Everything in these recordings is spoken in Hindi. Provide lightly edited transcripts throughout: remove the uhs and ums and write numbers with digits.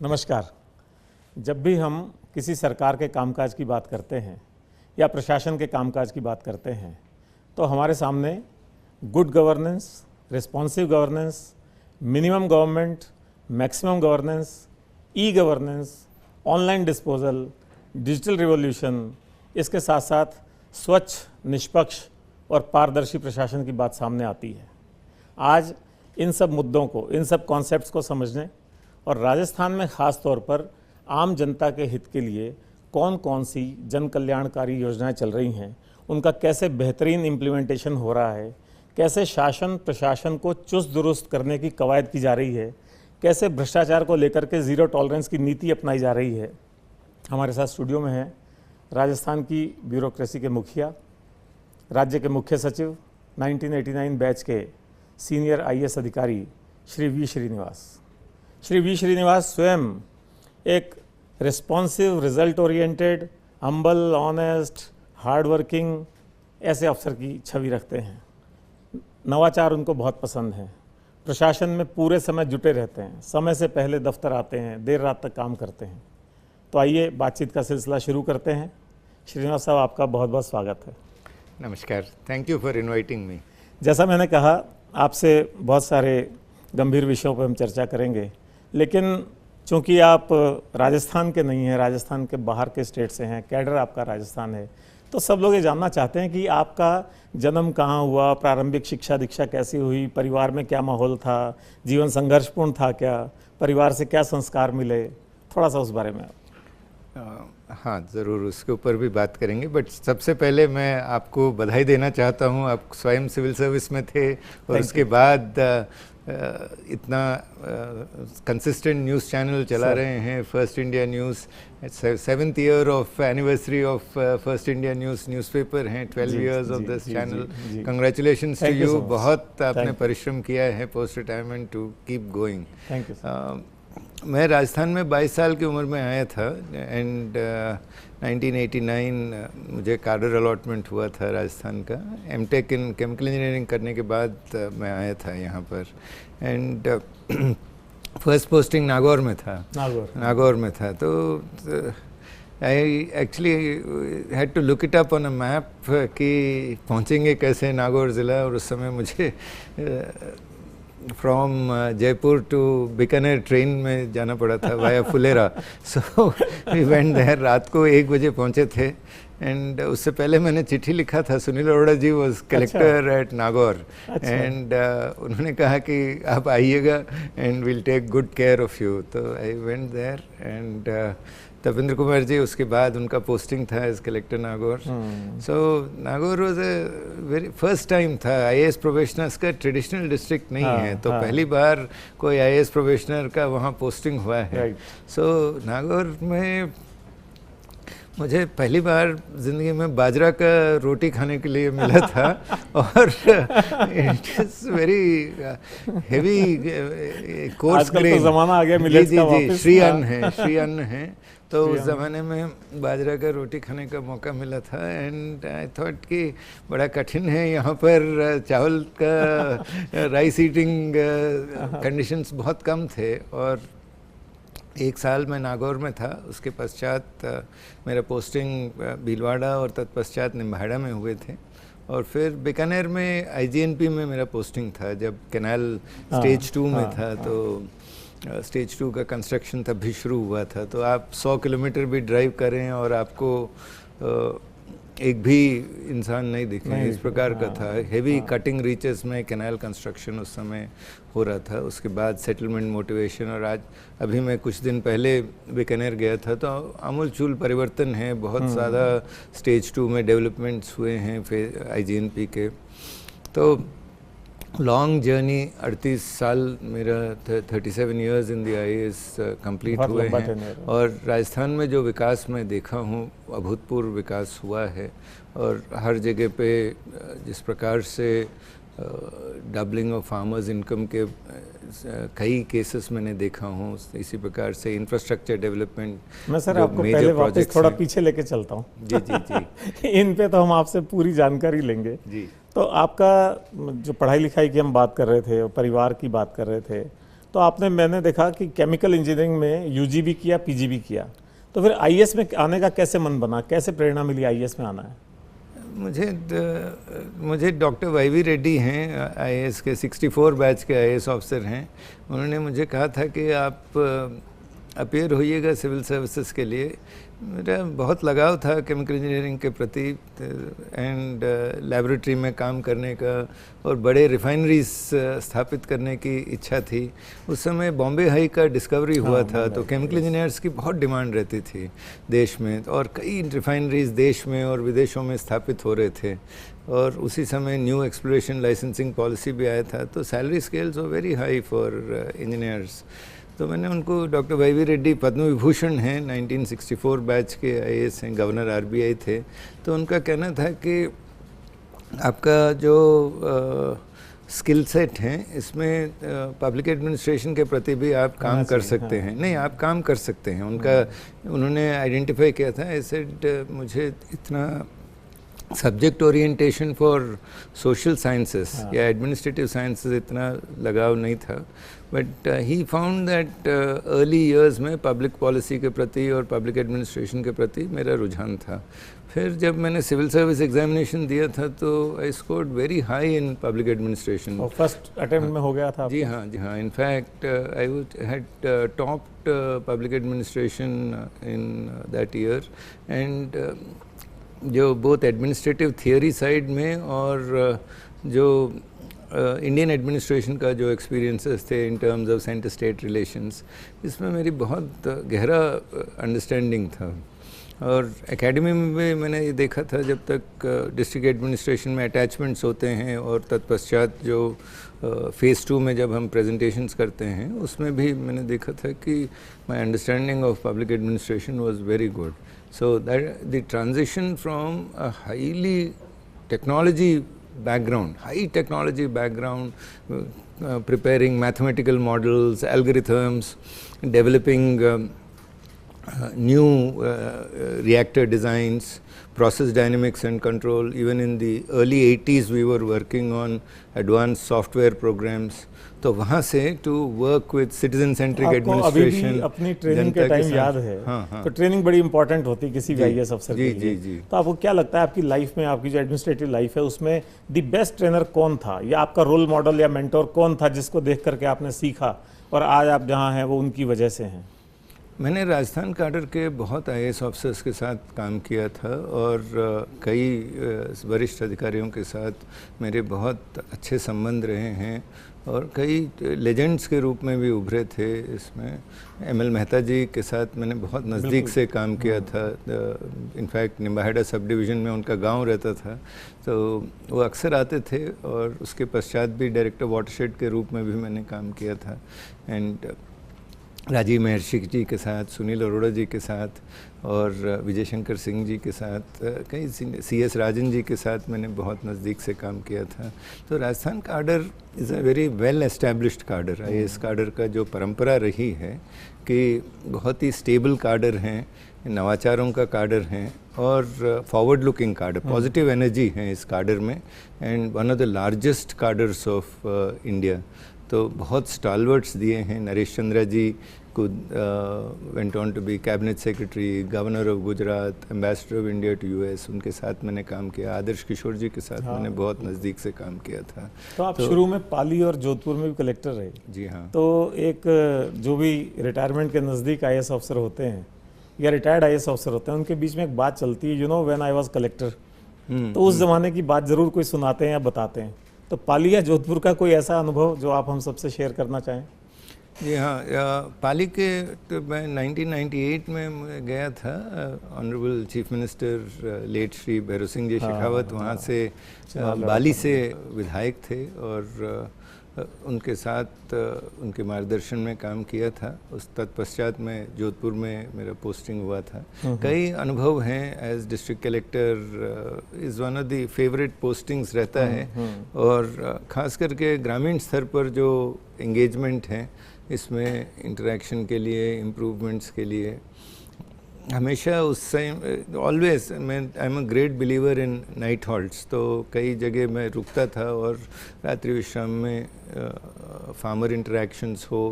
नमस्कार। जब भी हम किसी सरकार के कामकाज की बात करते हैं या प्रशासन के कामकाज की बात करते हैं तो हमारे सामने good governance, responsive governance, minimum government, maximum governance, e governance, online disposal, digital revolution, इसके साथ साथ स्वच्छ, निष्पक्ष और पारदर्शी प्रशासन की बात सामने आती है। आज इन सब मुद्दों को, इन सब कॉन्सेप्ट्स को समझने और राजस्थान में ख़ास तौर पर आम जनता के हित के लिए कौन कौन सी जन कल्याणकारी योजनाएं चल रही हैं, उनका कैसे बेहतरीन इम्प्लीमेंटेशन हो रहा है, कैसे शासन प्रशासन को चुस्त दुरुस्त करने की कवायद की जा रही है, कैसे भ्रष्टाचार को लेकर के ज़ीरो टॉलरेंस की नीति अपनाई जा रही है। हमारे साथ स्टूडियो में हैं राजस्थान की ब्यूरोक्रेसी के मुखिया, राज्य के मुख्य सचिव, 1989 बैच के सीनियर IAS अधिकारी श्री वी श्रीनिवास। श्री वी श्रीनिवास स्वयं एक responsive, result oriented, humble, honest, hard working ऐसे अफसर की छवि रखते हैं। नवाचार उनको बहुत पसंद है। प्रशासन में पूरे समय जुटे रहते हैं, समय से पहले दफ्तर आते हैं, देर रात तक काम करते हैं। तो आइए बातचीत का सिलसिला शुरू करते हैं। श्रीनिवास साहब, आपका बहुत बहुत स्वागत है। नमस्कार, thank you for inviting me. जैसा मैंने कहा, आपसे बहुत सारे गंभीर विषयों पर हम चर्चा करेंगे, लेकिन चूंकि आप राजस्थान के नहीं हैं, राजस्थान के बाहर के स्टेट से हैं, कैडर आपका राजस्थान है, तो सब लोग ये जानना चाहते हैं कि आपका जन्म कहाँ हुआ, प्रारंभिक शिक्षा दीक्षा कैसी हुई, परिवार में क्या माहौल था, जीवन संघर्षपूर्ण था क्या, परिवार से क्या संस्कार मिले, थोड़ा सा उस बारे में। हाँ, ज़रूर उसके ऊपर भी बात करेंगे, बट सबसे पहले मैं आपको बधाई देना चाहता हूँ। आप स्वयं सिविल सर्विस में थे और उसके बाद इतना कंसिस्टेंट न्यूज़ चैनल चला रहे हैं। First India news, 7th year of anniversary of first India news newspaper हैं, 12 years of this channel. Congratulations to you. बहुत आपने परिश्रम किया है post retirement to keep going. Thank you. मैं राजस्थान में 22 साल की उम्र में आया था एंड 1989 मुझे कार्डर अलॉटमेंट हुआ था राजस्थान का। MTech इन केमिकल इंजीनियरिंग करने के बाद मैं आया था यहाँ पर एंड फर्स्ट पोस्टिंग नागौर में था। नागौर में था। तो I actually had to look it up on a map कि पहुँचेंगे कैसे नागौर ज़िला, और उस समय मुझे from Jaipur to Bikaner train में जाना पड़ा था via Phulera. So we went there. रात को 1 बजे पहुंचे थे एंड उससे पहले मैंने चिट्ठी लिखा था। Sunil Arora ji was collector at Nagaur and उन्होंने कहा कि आप आइएगा and will take good care of you. तो I went there and Tapendra Kumar ji, उसके बाद उनका पोस्टिंग था as collector Nagaur. So Nagaur was a very first time था। IAS प्रोबेशनर्स का ट्रेडिशनल डिस्ट्रिक्ट नहीं है, तो पहली बार कोई IAS प्रोबेशनर का वहाँ पोस्टिंग हुआ है। सो नागौर में मुझे पहली बार ज़िंदगी में बाजरा का रोटी खाने के लिए मिला था और it is very heavy coarse grain. तो ज़माना आ गया मिलेट्स का वापस। श्री अन्न है। तो उस ज़माने में बाजरा का रोटी खाने का मौका मिला था एंड आई थॉट कि बड़ा कठिन है यहाँ पर चावल का राइस ईटिंग कंडीशंस बहुत कम थे। और 1 साल मैं नागौर में था। उसके पश्चात मेरा पोस्टिंग भीलवाड़ा और तत्पश्चात निम्बाहेड़ा में हुए थे और फिर बीकानेर में IGNP में मेरा पोस्टिंग था जब कैनाल स्टेज 2 में था। तो स्टेज 2 का कंस्ट्रक्शन तब भी शुरू हुआ था। तो आप 100 किलोमीटर भी ड्राइव करें और आपको एक भी इंसान नहीं दिखे, इस प्रकार का था। हेवी कटिंग रीचेस में कैनाल कंस्ट्रक्शन उस समय हो रहा था। उसके बाद सेटलमेंट मोटिवेशन, और आज अभी मैं कुछ दिन पहले बीकानेर गया था तो आमूलचूल परिवर्तन है। बहुत ज़्यादा स्टेज 2 में डेवलपमेंट्स हुए हैं फिर IGNP के। तो लॉन्ग जर्नी, 38 साल मेरा 37 years in the IAS complete हुए हैं और राजस्थान में जो विकास मैं देखा हूँ, अभूतपूर्व विकास हुआ है। और हर जगह पे जिस प्रकार से डबलिंग ऑफ फार्मर्स इनकम के कई केसेस मैंने देखा हूँ, इसी प्रकार से इंफ्रास्ट्रक्चर डेवलपमेंट। मैं सर आपको पहले वापस थोड़ा पीछे लेके चलता हूँ। जी इन पे तो हम आपसे पूरी जानकारी लेंगे जी। तो आपका जो पढ़ाई लिखाई की हम बात कर रहे थे और परिवार की बात कर रहे थे, तो आपने, मैंने देखा कि केमिकल इंजीनियरिंग में यूजी भी किया, पीजी भी किया, तो फिर आईएएस में आने का कैसे मन बना, कैसे प्रेरणा मिली आईएएस में आना है? मुझे डॉक्टर वाई रेड्डी हैं, आईएएस के 64 बैच के आईएएस ऑफिसर हैं। उन्होंने मुझे कहा था कि आप अपीयर होइएगा सिविल सर्विसेज के लिए। मेरा बहुत लगाव था केमिकल इंजीनियरिंग के प्रति एंड लेबोरेटरी में काम करने का और बड़े रिफाइनरीज स्थापित करने की इच्छा थी। उस समय बॉम्बे हाई का डिस्कवरी हुआ था, तो केमिकल इंजीनियर्स की बहुत डिमांड रहती थी देश में, और कई रिफाइनरीज देश में और विदेशों में स्थापित हो रहे थे। और उसी समय न्यू एक्सप्लोरेशन लाइसेंसिंग पॉलिसी भी आया था, तो salary scales were very high for engineers. तो मैंने उनको, डॉक्टर वाई रेड्डी पद्म विभूषण हैं, 1964 बैच के आईएएस हैं, गवर्नर आरबीआई थे, तो उनका कहना था कि आपका जो स्किल सेट है इसमें पब्लिक एडमिनिस्ट्रेशन के प्रति भी आप काम कर सकते हैं। नहीं, आप काम कर सकते हैं, उनका उन्होंने आइडेंटिफाई किया था। आई सेड मुझे इतना subject orientation for social sciences या एडमिनिस्ट्रेटिव साइंसेस इतना लगाव नहीं था, but he found that early years में पब्लिक पॉलिसी के प्रति और पब्लिक एडमिनिस्ट्रेशन के प्रति मेरा रुझान था। फिर जब मैंने सिविल सर्विस एग्जामिनेशन दिया था तो I scored very high in public administration. और फर्स्ट अटेम्प्ट में हो गया था? जी हाँ, जी हाँ। In fact I had topped public administration in that year, and जो बोथ एडमिनिस्ट्रेटिव थियोरी साइड में और जो इंडियन एडमिनिस्ट्रेशन का जो एक्सपीरियंसेस थे in terms of centre state relations, इसमें मेरी बहुत गहरा अंडरस्टैंडिंग था। और एकेडमी में भी मैंने ये देखा था, जब तक डिस्ट्रिक्ट एडमिनिस्ट्रेशन में अटैचमेंट्स होते हैं और तत्पश्चात जो फेज़ 2 में जब हम प्रेजेंटेशंस करते हैं, उसमें भी मैंने देखा था कि my understanding of public administration was very good. So that the transition from a highly technology background, high technology background, preparing mathematical models, algorithms, developing new reactor designs, process dynamics and control. Even in the early 80s we were working on advanced software programs. तो वहाँ से to work with citizen centric administration. अभी भी अपनी ट्रेनिंग के टाइम याद है? हाँ। तो ट्रेनिंग बड़ी इंपॉर्टेंट होती है किसी भी आईएएस अफसर के लिए। जी। तो आपको क्या लगता है आपकी लाइफ में, आपकी जो एडमिनिस्ट्रेटिव लाइफ है उसमें द बेस्ट ट्रेनर कौन था, या आपका रोल मॉडल या मेंटोर कौन था जिसको देख करके आपने सीखा और आज आप जहाँ हैं वो उनकी वजह से हैं? मैंने राजस्थान काडर के बहुत आईएएस ऑफिसर्स के साथ काम किया था और कई वरिष्ठ अधिकारियों के साथ मेरे बहुत अच्छे संबंध रहे हैं और कई लेजेंड्स के रूप में भी उभरे थे। इसमें एमएल मेहता जी के साथ मैंने बहुत नज़दीक से काम किया था। इनफैक्ट निम्बाहेड़ा सब डिवीज़न में उनका गांव रहता था, तो वो अक्सर आते थे। और उसके पश्चात भी डायरेक्टर वाटरशेड के रूप में भी मैंने काम किया था। एंड राजीव महर्षि जी के साथ, सुनील अरोड़ा जी के साथ और विजय शंकर सिंह जी के साथ, कई CS राजन जी के साथ मैंने बहुत नज़दीक से काम किया था। तो Rajasthan cadre is a very well established cadre. IAS cadre का जो परंपरा रही है कि बहुत ही स्टेबल काडर हैं, नवाचारों का काडर हैं और forward looking cadre, positive energy है इस काडर में, and one of the largest cadres of India. तो बहुत स्टालवर्ट्स दिए हैं। नरेश चंद्रा जी को went on to be cabinet secretary, governor of Gujarat, ambassador of India to US, उनके साथ मैंने काम किया। आदर्श किशोर जी के साथ मैंने बहुत नज़दीक से काम किया था। तो आप शुरू में पाली और जोधपुर में भी कलेक्टर रहे? जी हाँ। तो एक जो भी रिटायरमेंट के नज़दीक आईएएस ऑफिसर होते हैं या रिटायर्ड आईएएस ऑफिसर होते हैं, उनके बीच में एक बात चलती है, you know when I was collector. तो उस ज़माने की बात ज़रूर कोई सुनाते हैं या बताते हैं। तो पाली या जोधपुर का कोई ऐसा अनुभव जो आप हम सबसे शेयर करना चाहें? जी हाँ, पाली के तो मैं 1998 में गया था। Honourable chief minister late Shri Bhairon Singh ji Shekhawat वहाँ से बाली से विधायक थे और उनके साथ उनके मार्गदर्शन में काम किया था। उस तत्पश्चात मैं जोधपुर में मेरा पोस्टिंग हुआ था। कई अनुभव हैं। As district collector is one of the favourite postings रहता है और ख़ास करके ग्रामीण स्तर पर जो एंगेजमेंट है इसमें इंटरेक्शन के लिए, इम्प्रूवमेंट्स के लिए हमेशा उस टाइम ऑलवेज मैं I am a great believer in night halts, तो कई जगह मैं रुकता था और रात्रि विश्राम में फार्मर इंटरेक्शंस हो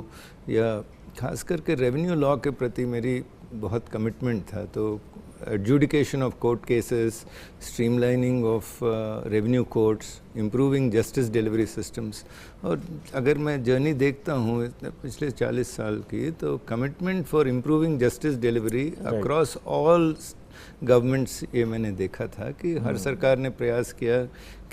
या खास करके रेवेन्यू लॉ के प्रति मेरी बहुत कमिटमेंट था। तो adjudication of court cases, streamlining of revenue courts, improving justice delivery systems। और अगर मैं जर्नी देखता हूँ पिछले 40 साल की, तो commitment for improving justice delivery across all governments, ये मैंने देखा था कि हर सरकार ने प्रयास किया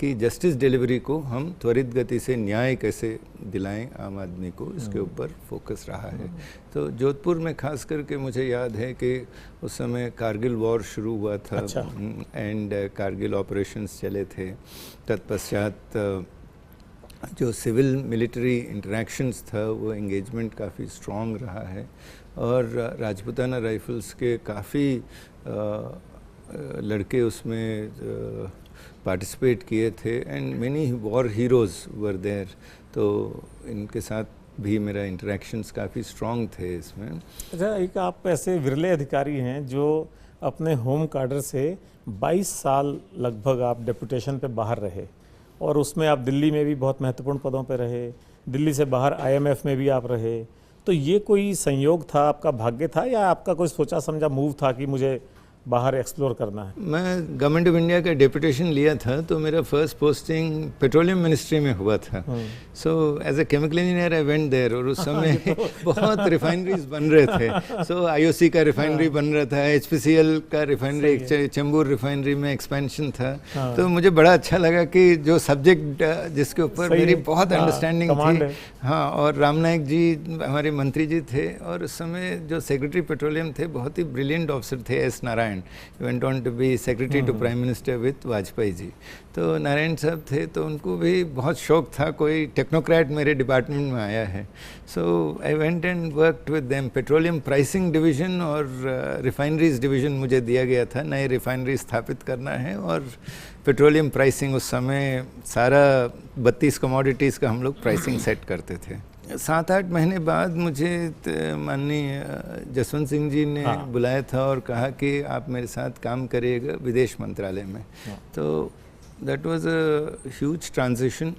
कि जस्टिस डिलीवरी को हम त्वरित गति से न्याय कैसे दिलाएं आम आदमी को, इसके ऊपर फोकस रहा है। तो जोधपुर में खास करके मुझे याद है कि उस समय कारगिल वॉर शुरू हुआ था। अच्छा। एंड कारगिल ऑपरेशंस चले थे। तत्पश्चात जो सिविल मिलिट्री इंटरेक्शंस था वो एंगेजमेंट काफ़ी स्ट्रॉन्ग रहा है और राजपूताना राइफल्स के काफ़ी लड़के उसमें पार्टिसिपेट किए थे and many war heroes were there. तो इनके साथ भी मेरा इंटरेक्शंस काफ़ी स्ट्रॉन्ग थे इसमें। अच्छा, एक आप ऐसे विरले अधिकारी हैं जो अपने होम कार्डर से 22 साल लगभग आप डेपुटेशन पे बाहर रहे और उसमें आप दिल्ली में भी बहुत महत्वपूर्ण पदों पे रहे, दिल्ली से बाहर IMF में भी आप रहे। तो ये कोई संयोग था, आपका भाग्य था या आपका कोई सोचा समझा मूव था कि मुझे बाहर एक्सप्लोर करना है? मैं गवर्नमेंट ऑफ इंडिया का डेपुटेशन लिया था तो मेरा फर्स्ट पोस्टिंग पेट्रोलियम मिनिस्ट्री में हुआ था। So as a chemical engineer I went there और उस समय बहुत रिफाइनरीज बन रहे थे। सो IOC का रिफाइनरी बन रहा था, HPCL का रिफाइनरी, चेंबूर रिफाइनरी में एक्सपेंशन था। तो मुझे बड़ा अच्छा लगा कि जो सब्जेक्ट जिसके ऊपर मेरी बहुत अंडरस्टैंडिंग थी, हाँ, और राम नायक जी हमारे मंत्री जी थे और उस समय जो सेक्रेटरी पेट्रोलियम थे बहुत ही ब्रिलियंट ऑफिसर थे, S Narayan. went on to be secretary to prime minister with Vajpayee ji. तो नारायण साहब थे तो उनको भी बहुत शौक था कोई टेक्नोक्रेट मेरे डिपार्टमेंट में आया है। So I went and worked with them. Petroleum pricing division और रिफाइनरीज डिवीज़न मुझे दिया गया था, नए रिफाइनरी स्थापित करना है और पेट्रोलियम प्राइसिंग उस समय सारा 32 कमोडिटीज़ का हम लोग प्राइसिंग सेट करते थे। 7-8 महीने बाद मुझे माननीय जसवंत सिंह जी ने बुलाया था और कहा कि आप मेरे साथ काम करिएगा विदेश मंत्रालय में। तो that was a huge transition.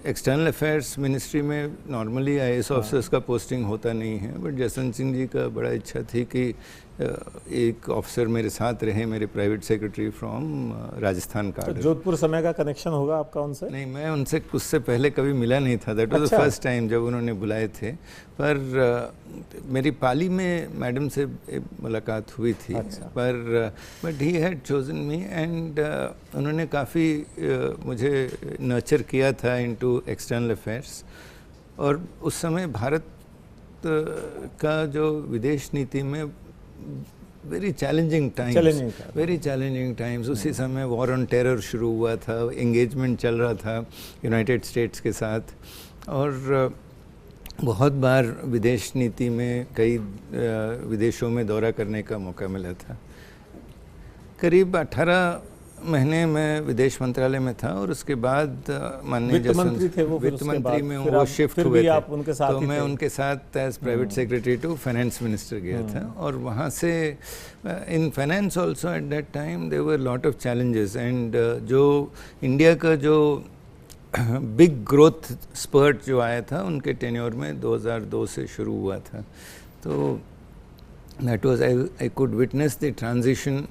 External affairs ministry में नॉर्मली IAS ऑफिसर्स का पोस्टिंग होता नहीं है, बट जसवंत सिंह जी का बड़ा इच्छा थी कि एक ऑफिसर मेरे साथ रहे, मेरे प्राइवेट सेक्रेटरी फ्रॉम राजस्थान का। तो जोधपुर समय का कनेक्शन होगा आपका उनसे? नहीं, मैं उनसे उससे पहले कभी मिला नहीं था। That was the first time जब उन्होंने बुलाए थे। पर मेरी पाली में मैडम से मुलाकात हुई थी। पर but he had chosen me and उन्होंने काफ़ी मुझे नर्चर किया था इनटू एक्सटर्नल अफेयर्स। और उस समय भारत का जो विदेश नीति में वेरी चैलेंजिंग टाइम्स, उसी समय वॉर ऑन टेरर शुरू हुआ था, एंगेजमेंट चल रहा था यूनाइटेड स्टेट्स के साथ और बहुत बार विदेश नीति में कई विदेशों में दौरा करने का मौका मिला था। करीब 18 महीने मैं विदेश मंत्रालय में था और उसके बाद माननीय वित्त मंत्री में वो शिफ्ट हुए थे। उनके साथ तो मैं उनके साथ as private secretary to finance minister गया था और वहाँ से in finance also at that time there were lot of challenges and जो इंडिया का जो बिग ग्रोथ स्पर्ट जो आया था उनके टेन्योर में 2002 से शुरू हुआ था। तो that was I could witness the transition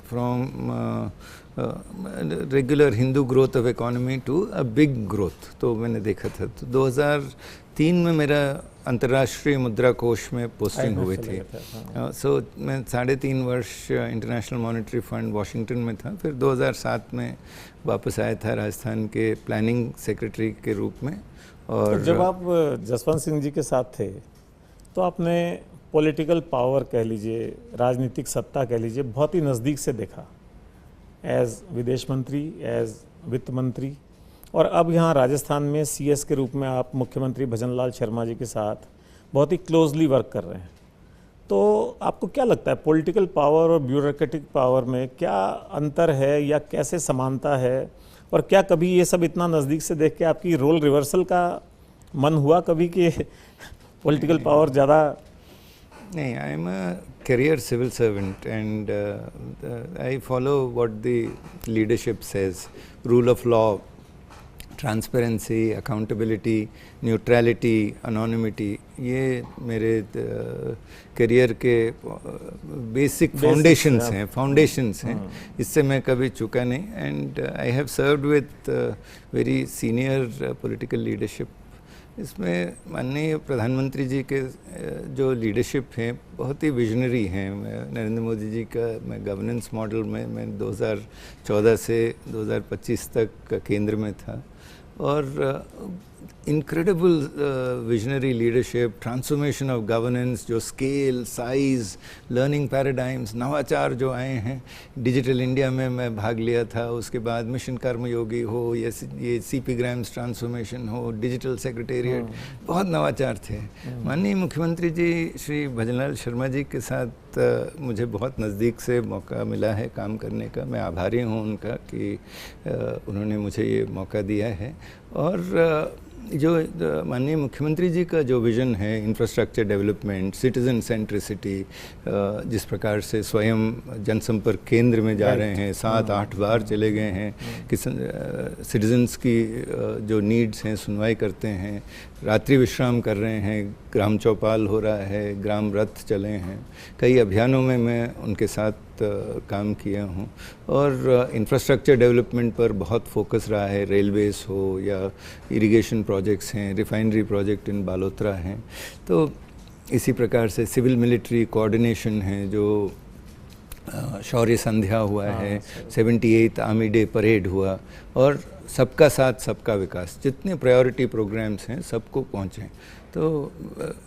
from regular Hindu growth of economy to a big growth. तो मैंने देखा था। तो 2003 में मेरा अंतर्राष्ट्रीय मुद्रा कोष में पोस्टिंग हुई थी। सो मैं 3.5 वर्ष इंटरनेशनल मॉनेटरी फंड वाशिंगटन में था। फिर 2007 में वापस आया था राजस्थान के प्लानिंग सेक्रेटरी के रूप में। और तो जब आप जसवंत सिंह जी के साथ थे तो आपने पॉलिटिकल पावर कह लीजिए, राजनीतिक सत्ता कह लीजिए, बहुत ही नज़दीक से देखा, एज विदेश मंत्री, एज वित्त मंत्री, और अब यहाँ राजस्थान में CS के रूप में आप मुख्यमंत्री भजनलाल शर्मा जी के साथ बहुत ही क्लोजली वर्क कर रहे हैं। तो आपको क्या लगता है पॉलिटिकल पावर और ब्यूरोक्रेटिक पावर में क्या अंतर है या कैसे समानता है, और क्या कभी ये सब इतना नज़दीक से देख के आपकी रोल रिवर्सल का मन हुआ कभी कि पॉलिटिकल पावर ज़्यादा नहीं, I am a career civil servant, and I follow what the leadership says: rule of law, transparency, accountability, neutrality, anonymity. ये मेरे करियर के बेसिक फाउंडेशंस हैं, इससे मैं कभी चूका नहीं. And I have served with very senior political leadership. इसमें माननीय प्रधानमंत्री जी के जो लीडरशिप हैं बहुत ही विजनरी हैं. नरेंद्र मोदी जी का मैं गवर्नेंस मॉडल में मैं 2014 से 2025 तक केंद्र में था, और incredible visionary leadership, transformation of governance, जो स्केल, साइज, लर्निंग पैराडाइम्स, नवाचार जो आए हैं. डिजिटल इंडिया में मैं भाग लिया था, उसके बाद मिशन कर्मयोगी हो, ये सीपी ग्राम्स ट्रांसफॉर्मेशन हो, डिजिटल सेक्रेटेरिएट, बहुत नवाचार थे. माननीय मुख्यमंत्री जी श्री भजनलाल शर्मा जी के साथ मुझे बहुत नज़दीक से मौका मिला है काम करने का. मैं आभारी हूँ उनका कि उन्होंने मुझे ये मौका दिया है. और जो माननीय मुख्यमंत्री जी का जो विज़न है, इंफ्रास्ट्रक्चर डेवलपमेंट, सिटीज़न सेंट्रिसिटी, जिस प्रकार से स्वयं जनसंपर्क केंद्र में जा रहे हैं, 7-8 बार चले गए हैं, कि सिटीज़न्स की जो नीड्स हैं सुनवाई करते हैं, रात्रि विश्राम कर रहे हैं, ग्राम चौपाल हो रहा है, ग्राम रथ चले हैं. कई अभियानों में मैं उनके साथ काम किया हूँ. और इंफ्रास्ट्रक्चर डेवलपमेंट पर बहुत फोकस रहा है. रेलवेज़ हो या इरिगेशन प्रोजेक्ट्स हैं, रिफाइनरी प्रोजेक्ट इन बालोतरा हैं. तो इसी प्रकार से सिविल मिलिट्री कोऑर्डिनेशन है, जो शौर्य संध्या हुआ है, 78th आर्मी डे परेड हुआ, और सबका साथ सबका विकास, जितने प्रायोरिटी प्रोग्राम्स हैं सबको पहुँचे. तो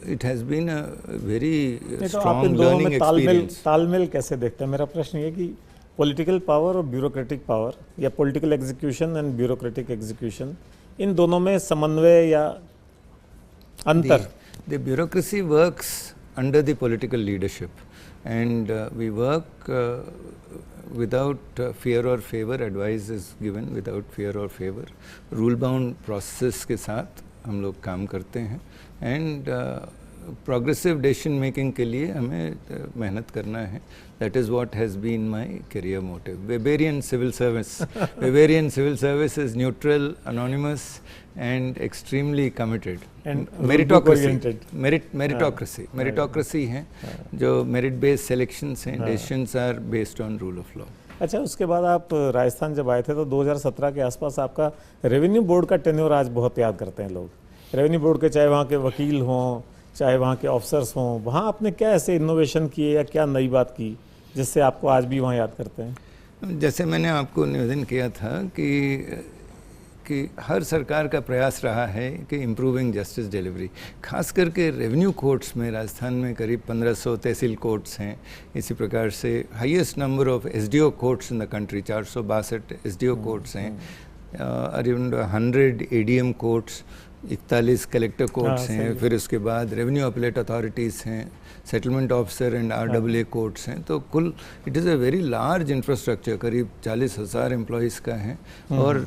it has been a very strong learning experience. तालमेल कैसे देखते हैं? मेरा प्रश्न ये कि पॉलिटिकल पावर और ब्यूरोक्रेटिक पावर, या political execution and bureaucratic execution, इन दोनों में समन्वय या अंतर? The bureaucracy works under the political leadership, and we work without fear or favor. Advice is given without fear or favor. Rule bound process के साथ हम लोग काम करते हैं, एंड प्रोग्रेसिव डिसीजन मेकिंग के लिए हमें मेहनत करना है. That is what has been my career motive. Weberian civil service is neutral, anonymous, and extremely committed, and meritocracy है, जो merit based selections हैं, decisions are based on rule of law. अच्छा, उसके बाद आप राजस्थान जब आए थे तो 2017 के आसपास आपका रेवेन्यू बोर्ड का टेन्योर आज बहुत याद करते हैं लोग. रेवेन्यू बोर्ड के चाहे वहाँ के वकील हों, चाहे वहाँ के ऑफिसर्स हों, वहाँ आपने क्या ऐसे इनोवेशन किए या क्या नई बात की जिससे आपको आज भी वहाँ याद करते हैं? जैसे मैंने आपको निवेदन किया था कि हर सरकार का प्रयास रहा है कि इम्प्रूविंग जस्टिस डिलीवरी, खास करके रेवेन्यू कोर्ट्स में. राजस्थान में करीब 1500 तहसील कोर्ट्स हैं. इसी प्रकार से highest number of SDO courts in the country, 462 SDO courts हैं, around 100 ADM courts, 41 collector courts हैं. फिर उसके बाद रेवेन्यू अपीलेट अथॉरिटीज़ हैं, settlement officer and RAA courts हैं. तो कुल it is a very large infrastructure, करीब 40,000 एम्प्लॉयज़ का है. और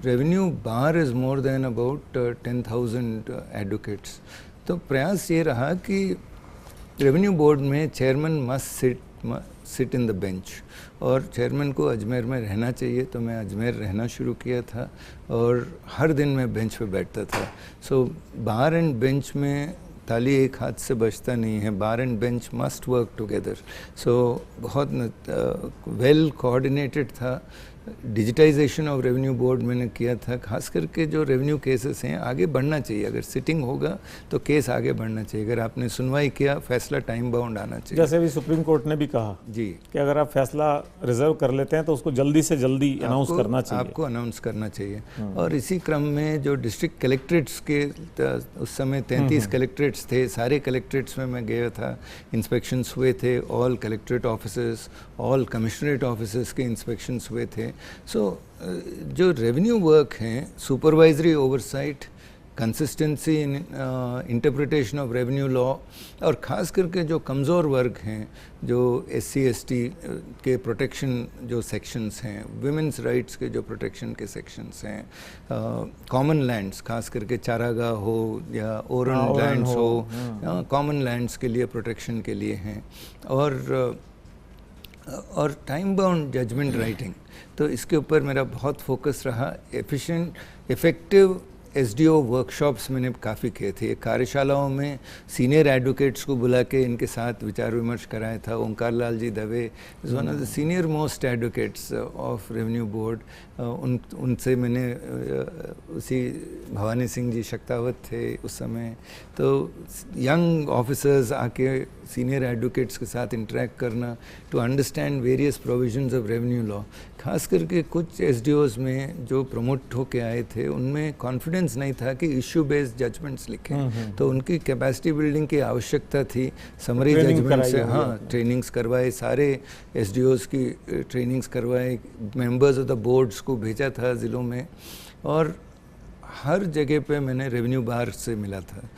revenue bar is more than about 10,000 advocates. तो प्रयास ये रहा कि रेवेन्यू बोर्ड में chairman must sit in the bench, और चेयरमैन को अजमेर में रहना चाहिए. तो मैं अजमेर रहना शुरू किया था, और हर दिन मैं बेंच पे बैठता था. सो बार एंड बेंच में ताली एक हाथ से बजता नहीं है. Bar and bench must work together. So बहुत वेल कोऑर्डिनेटेड था. डिजिटाइजेशन ऑफ रेवेन्यू बोर्ड मैंने किया था. खास करके जो रेवेन्यू केसेस हैं आगे बढ़ना चाहिए. अगर सिटिंग होगा तो केस आगे बढ़ना चाहिए. अगर आपने सुनवाई किया, फैसला टाइम बाउंड आना चाहिए. जैसे अभी सुप्रीम कोर्ट ने भी कहा जी कि अगर आप फैसला रिजर्व कर लेते हैं तो उसको जल्दी से जल्दी अनाउंस करना चाहिए. आपको अनाउंस करना चाहिए. और इसी क्रम में जो डिस्ट्रिक्ट कलेक्ट्रेट्स के उस समय 33 कलेक्ट्रेट्स थे, सारे कलेक्ट्रेट्स में मैं गया था. इंस्पेक्शंस हुए थे. All collectorate officers, all commissionerate officers के इंस्पेक्शंस हुए थे. सो जो रेवेन्यू वर्क हैं, supervisory oversight consistency in interpretation of revenue law, और ख़ास करके जो कमज़ोर वर्ग हैं, जो SC/ST के प्रोटेक्शन जो सेक्शंस हैं, विमेंस राइट्स के जो प्रोटेक्शन के सेक्शंस हैं, कॉमन लैंड्स खास करके चारागाह हो या ओरन लैंड्स हो, कॉमन लैंड्स के लिए प्रोटेक्शन के लिए हैं, और टाइम बाउंड जजमेंट राइटिंग, तो इसके ऊपर मेरा बहुत फोकस रहा। इफ़ेक्टिव SDO वर्कशॉप्स मैंने काफ़ी किए थे, कार्यशालाओं में सीनियर एडवोकेट्स को बुला के इनके साथ विचार विमर्श कराया था। Omkar Lal ji Dave is one of the senior most advocates of revenue board, उनसे मैंने उसी भवानी सिंह जी शक्तावत थे उस समय, तो यंग ऑफिसर्स आके सीनियर एडवोकेट्स के साथ इंटरेक्ट करना to understand various provisions of revenue law. खास करके कुछ SDOs में जो प्रमोट होके आए थे उनमें कॉन्फिडेंस नहीं था कि इश्यू बेस्ड जजमेंट्स लिखें, तो उनकी कैपेसिटी बिल्डिंग की आवश्यकता थी। समरी जजमेंट से ट्रेनिंग्स करवाए, सारे SDOs की ट्रेनिंग्स करवाए, मेंबर्स ऑफ द बोर्ड्स को भेजा था ज़िलों में, और हर जगह पे मैंने रेवेन्यू बार से मिला था।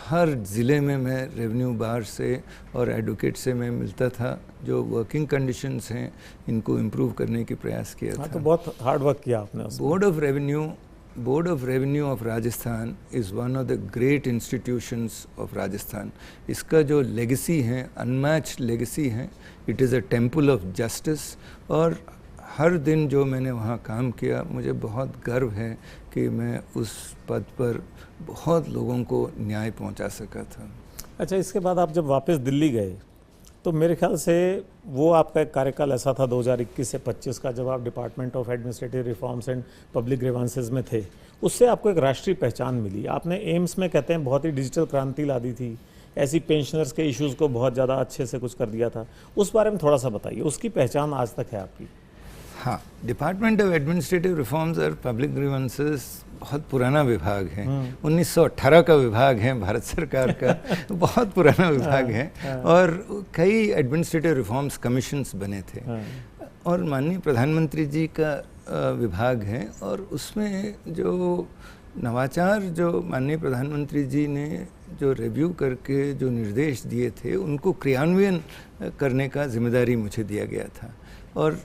हर ज़िले में मैं रेवेन्यू बार से और एडवोकेट से मैं मिलता था। जो वर्किंग कंडीशंस हैं इनको इम्प्रूव करने की प्रयास किया था। तो बहुत हार्ड वर्क किया आपने उसमें। Board of revenue of Rajasthan is one of the great institutions of Rajasthan. इसका जो लेगेसी है, अनमैच्ड लेगेसी है, it is a temple of justice, और हर दिन जो मैंने वहाँ काम किया, मुझे बहुत गर्व है कि मैं उस पद पर बहुत लोगों को न्याय पहुँचा सका था। अच्छा, इसके बाद आप जब वापस दिल्ली गए तो मेरे ख्याल से वो आपका एक कार्यकाल ऐसा था 2021 से 25 का, जब आप department of administrative reforms and public grievances में थे। उससे आपको एक राष्ट्रीय पहचान मिली। आपने एम्स में कहते हैं बहुत ही डिजिटल क्रांति ला दी थी, ऐसी पेंशनर्स के इश्यूज़ को बहुत ज़्यादा अच्छे से कुछ कर दिया था। उस बारे में थोड़ा सा बताइए, उसकी पहचान आज तक है आपकी। हाँ, डिपार्टमेंट ऑफ एडमिनिस्ट्रेटिव रिफॉर्म्स और पब्लिक ग्रीवेंसेस बहुत पुराना विभाग है। 1918 का विभाग है भारत सरकार का, बहुत पुराना विभाग है, और कई एडमिनिस्ट्रेटिव रिफॉर्म्स कमीशंस बने थे, और माननीय प्रधानमंत्री जी का विभाग है, और उसमें जो नवाचार जो माननीय प्रधानमंत्री जी ने जो रिव्यू करके जो निर्देश दिए थे उनको क्रियान्वयन करने का जिम्मेदारी मुझे दिया गया था। और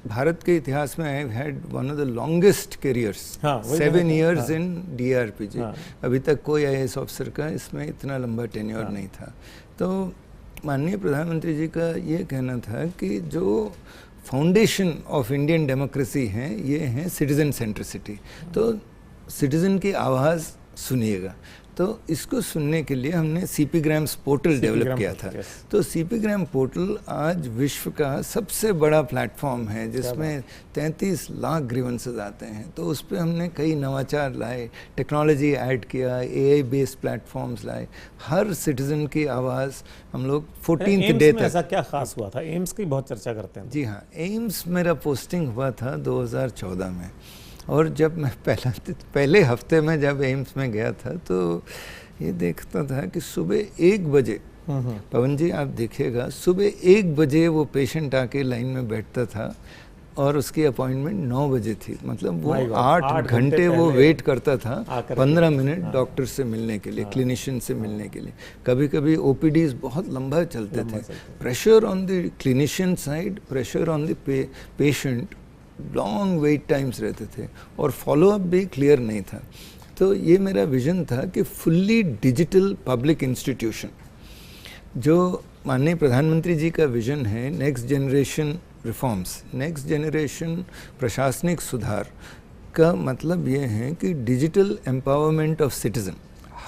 भारत के इतिहास में I had one of the longest careers, 7 years in DRPG। अभी तक कोई IAS ऑफिसर का इसमें इतना लंबा टेन्योर नहीं था। तो माननीय प्रधानमंत्री जी का ये कहना था कि जो फाउंडेशन ऑफ इंडियन डेमोक्रेसी है ये है सिटीजन सेंट्रिसिटी, तो सिटीजन की आवाज़ सुनिएगा। तो इसको सुनने के लिए हमने CP Grams पोर्टल डेवलप किया था। तो CP Gram पोर्टल आज विश्व का सबसे बड़ा प्लेटफॉर्म है जिसमें 33 लाख ग्रीवेंसेस आते हैं। तो उस पर हमने कई नवाचार लाए, टेक्नोलॉजी ऐड किया, AI बेस्ड प्लेटफॉर्म्स लाए, हर सिटीजन की आवाज़ हम लोग 14th डे तक। ऐसा क्या खास हुआ था? एम्स की बहुत चर्चा करते हैं। जी हाँ, एम्स मेरा पोस्टिंग हुआ था 2014 में, और जब मैं पहले हफ्ते में जब एम्स में गया था तो ये देखता था कि सुबह 1 बजे, पवन जी आप देखिएगा, सुबह 1 बजे वो पेशेंट आके लाइन में बैठता था, और उसकी अपॉइंटमेंट 9 बजे थी। मतलब वो 8 घंटे वो वेट करता था 15 मिनट डॉक्टर से मिलने के लिए, क्लिनिशियन से मिलने के लिए। कभी कभी OPDs बहुत लंबा चलते थे। Pressure on the clinician side, pressure on the patient, long wait times रहते थे, और फॉलोअप भी क्लियर नहीं था। तो ये मेरा विजन था कि फुल्ली डिजिटल पब्लिक इंस्टीट्यूशन, जो माननीय प्रधानमंत्री जी का विजन है, next generation reforms, next generation प्रशासनिक सुधार का मतलब ये है कि डिजिटल एम्पावरमेंट ऑफ सिटीज़न,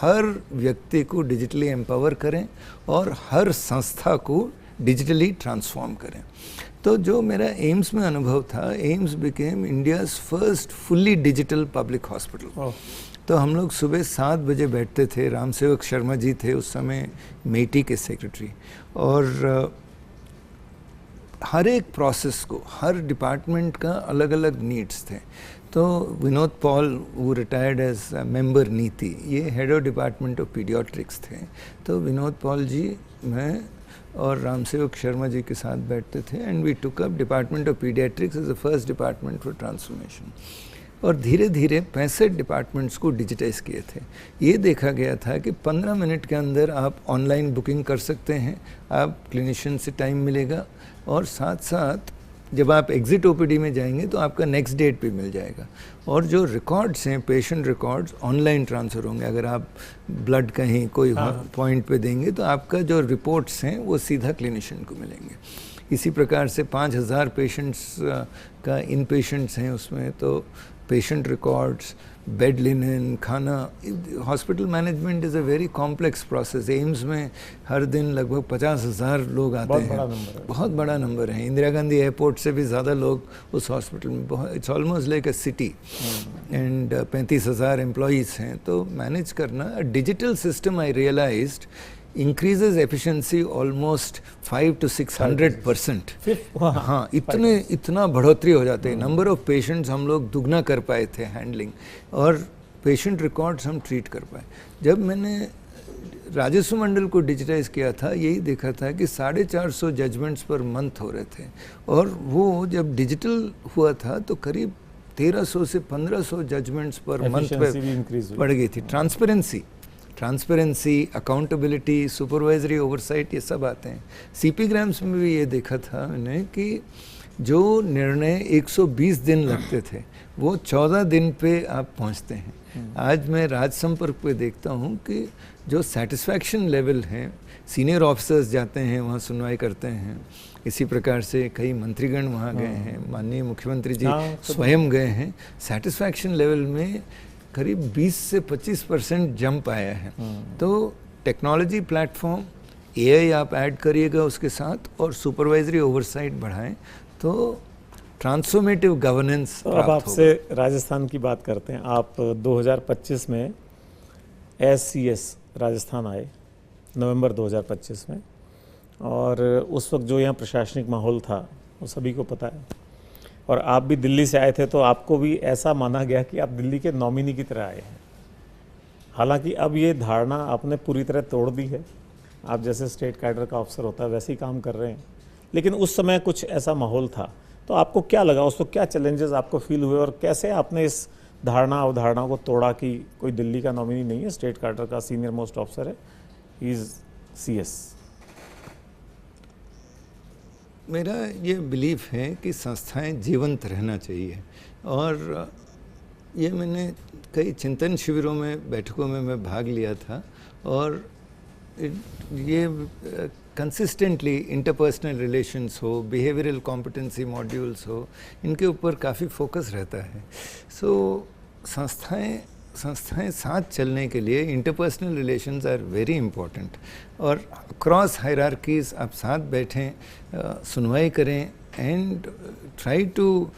हर व्यक्ति को डिजिटली एम्पावर करें और हर संस्था को डिजिटली ट्रांसफॉर्म करें। तो जो मेरा एम्स में अनुभव था, AIIMS became India's first fully digital public hospital. तो हम लोग सुबह 7 बजे बैठते थे, रामसेवक शर्मा जी थे उस समय मेटी के सेक्रेटरी, और हर एक प्रोसेस को, हर डिपार्टमेंट का अलग अलग नीड्स थे। तो विनोद पॉल, वो रिटायर्ड एज मेंबर नीति, ये head of department of paediatrics थे। तो विनोद पॉल जी, मैं और रामसेवक शर्मा जी के साथ बैठते थे, and we took up department of paediatrics as the first department for transformation. और धीरे धीरे 65 डिपार्टमेंट्स को डिजिटाइज किए थे। ये देखा गया था कि 15 मिनट के अंदर आप ऑनलाइन बुकिंग कर सकते हैं, आप क्लिनिशियन से टाइम मिलेगा, और साथ साथ जब आप एग्जिट ओपीडी में जाएंगे तो आपका नेक्स्ट डेट भी मिल जाएगा। और जो रिकॉर्ड्स हैं, पेशेंट रिकॉर्ड्स ऑनलाइन ट्रांसफ़र होंगे। अगर आप ब्लड कहीं कोई पॉइंट पे देंगे तो आपका जो रिपोर्ट्स हैं वो सीधा क्लिनिशियन को मिलेंगे। इसी प्रकार से 5000 पेशेंट्स का इन पेशेंट्स हैं उसमें, तो पेशेंट रिकॉर्ड्स, बेड लिनन, खाना, hospital management is a very complex process. AIIMS में हर दिन लगभग 50,000 लोग आते हैं, बहुत बड़ा नंबर है। इंदिरा गांधी एयरपोर्ट से भी ज़्यादा लोग उस हॉस्पिटल में, बहुत, it's almost like a city, and 35,000 employees हैं। तो मैनेज करना digital system, I realised, increases efficiency almost 500 to 600%। हाँ, इतना बढ़ोतरी हो जाते हैं। नंबर ऑफ पेशेंट्स हम लोग दुगना कर पाए थे हैंडलिंग, और पेशेंट रिकॉर्ड्स हम ट्रीट कर पाए। जब मैंने राजस्व मंडल को डिजिटाइज किया था, यही देखा था कि 450 जजमेंट्स पर मंथ हो रहे थे, और वो जब डिजिटल हुआ था तो करीब 1300 से 1500 जजमेंट्स पर मंथ पे बढ़ गई थी। ट्रांसपेरेंसी, अकाउंटेबिलिटी, सुपरवाइजरी ओवरसाइट, ये सब आते हैं। सीपी ग्राम्स में भी ये देखा था मैंने कि जो निर्णय 120 दिन लगते थे वो 14 दिन पे आप पहुंचते हैं। आज मैं राज संपर्क पे देखता हूं कि जो सेटिस्फैक्शन लेवल है, सीनियर ऑफिसर्स जाते हैं वहाँ सुनवाई करते हैं। इसी प्रकार से कई मंत्रीगण वहाँ गए हैं, माननीय मुख्यमंत्री जी स्वयं गए हैं। सेटिस्फैक्शन लेवल में करीब 20 से 25% जंप आया है। तो टेक्नोलॉजी प्लेटफॉर्म, एआई आप ऐड करिएगा उसके साथ, और सुपरवाइजरी ओवरसाइट बढ़ाएं तो ट्रांसफॉर्मेटिव गवर्नेंस प्राप्त होगा। अब आपसे राजस्थान की बात करते हैं। आप 2025 में SCS राजस्थान आए, नवंबर 2025 में, और उस वक्त जो यहाँ प्रशासनिक माहौल था वो सभी को पता है। और आप भी दिल्ली से आए थे, तो आपको भी ऐसा माना गया कि आप दिल्ली के नॉमिनी की तरह आए हैं। हालांकि अब ये धारणा आपने पूरी तरह तोड़ दी है। आप जैसे स्टेट कैडर का अफसर होता है वैसे ही काम कर रहे हैं, लेकिन उस समय कुछ ऐसा माहौल था। तो आपको क्या लगा उस वक्त, क्या चैलेंजेस आपको फील हुए, और कैसे आपने इस अवधारणा को तोड़ा कि कोई दिल्ली का नॉमिनी नहीं है, स्टेट कैडर का सीनियर मोस्ट ऑफिसर है, ही इज़ CS? मेरा ये बिलीफ है कि संस्थाएं जीवंत रहना चाहिए, और ये मैंने कई चिंतन शिविरों में, बैठकों में मैं भाग लिया था, और ये कंसिस्टेंटली इंटरपर्सनल रिलेशंस हो, बिहेवियरल कॉम्पिटेंसी मॉड्यूल्स हो, इनके ऊपर काफ़ी फोकस रहता है। सो संस्थाएं साथ चलने के लिए interpersonal relations are very important, और क्रॉस हायरार्कीज आप साथ बैठें, सुनवाई करें, and try to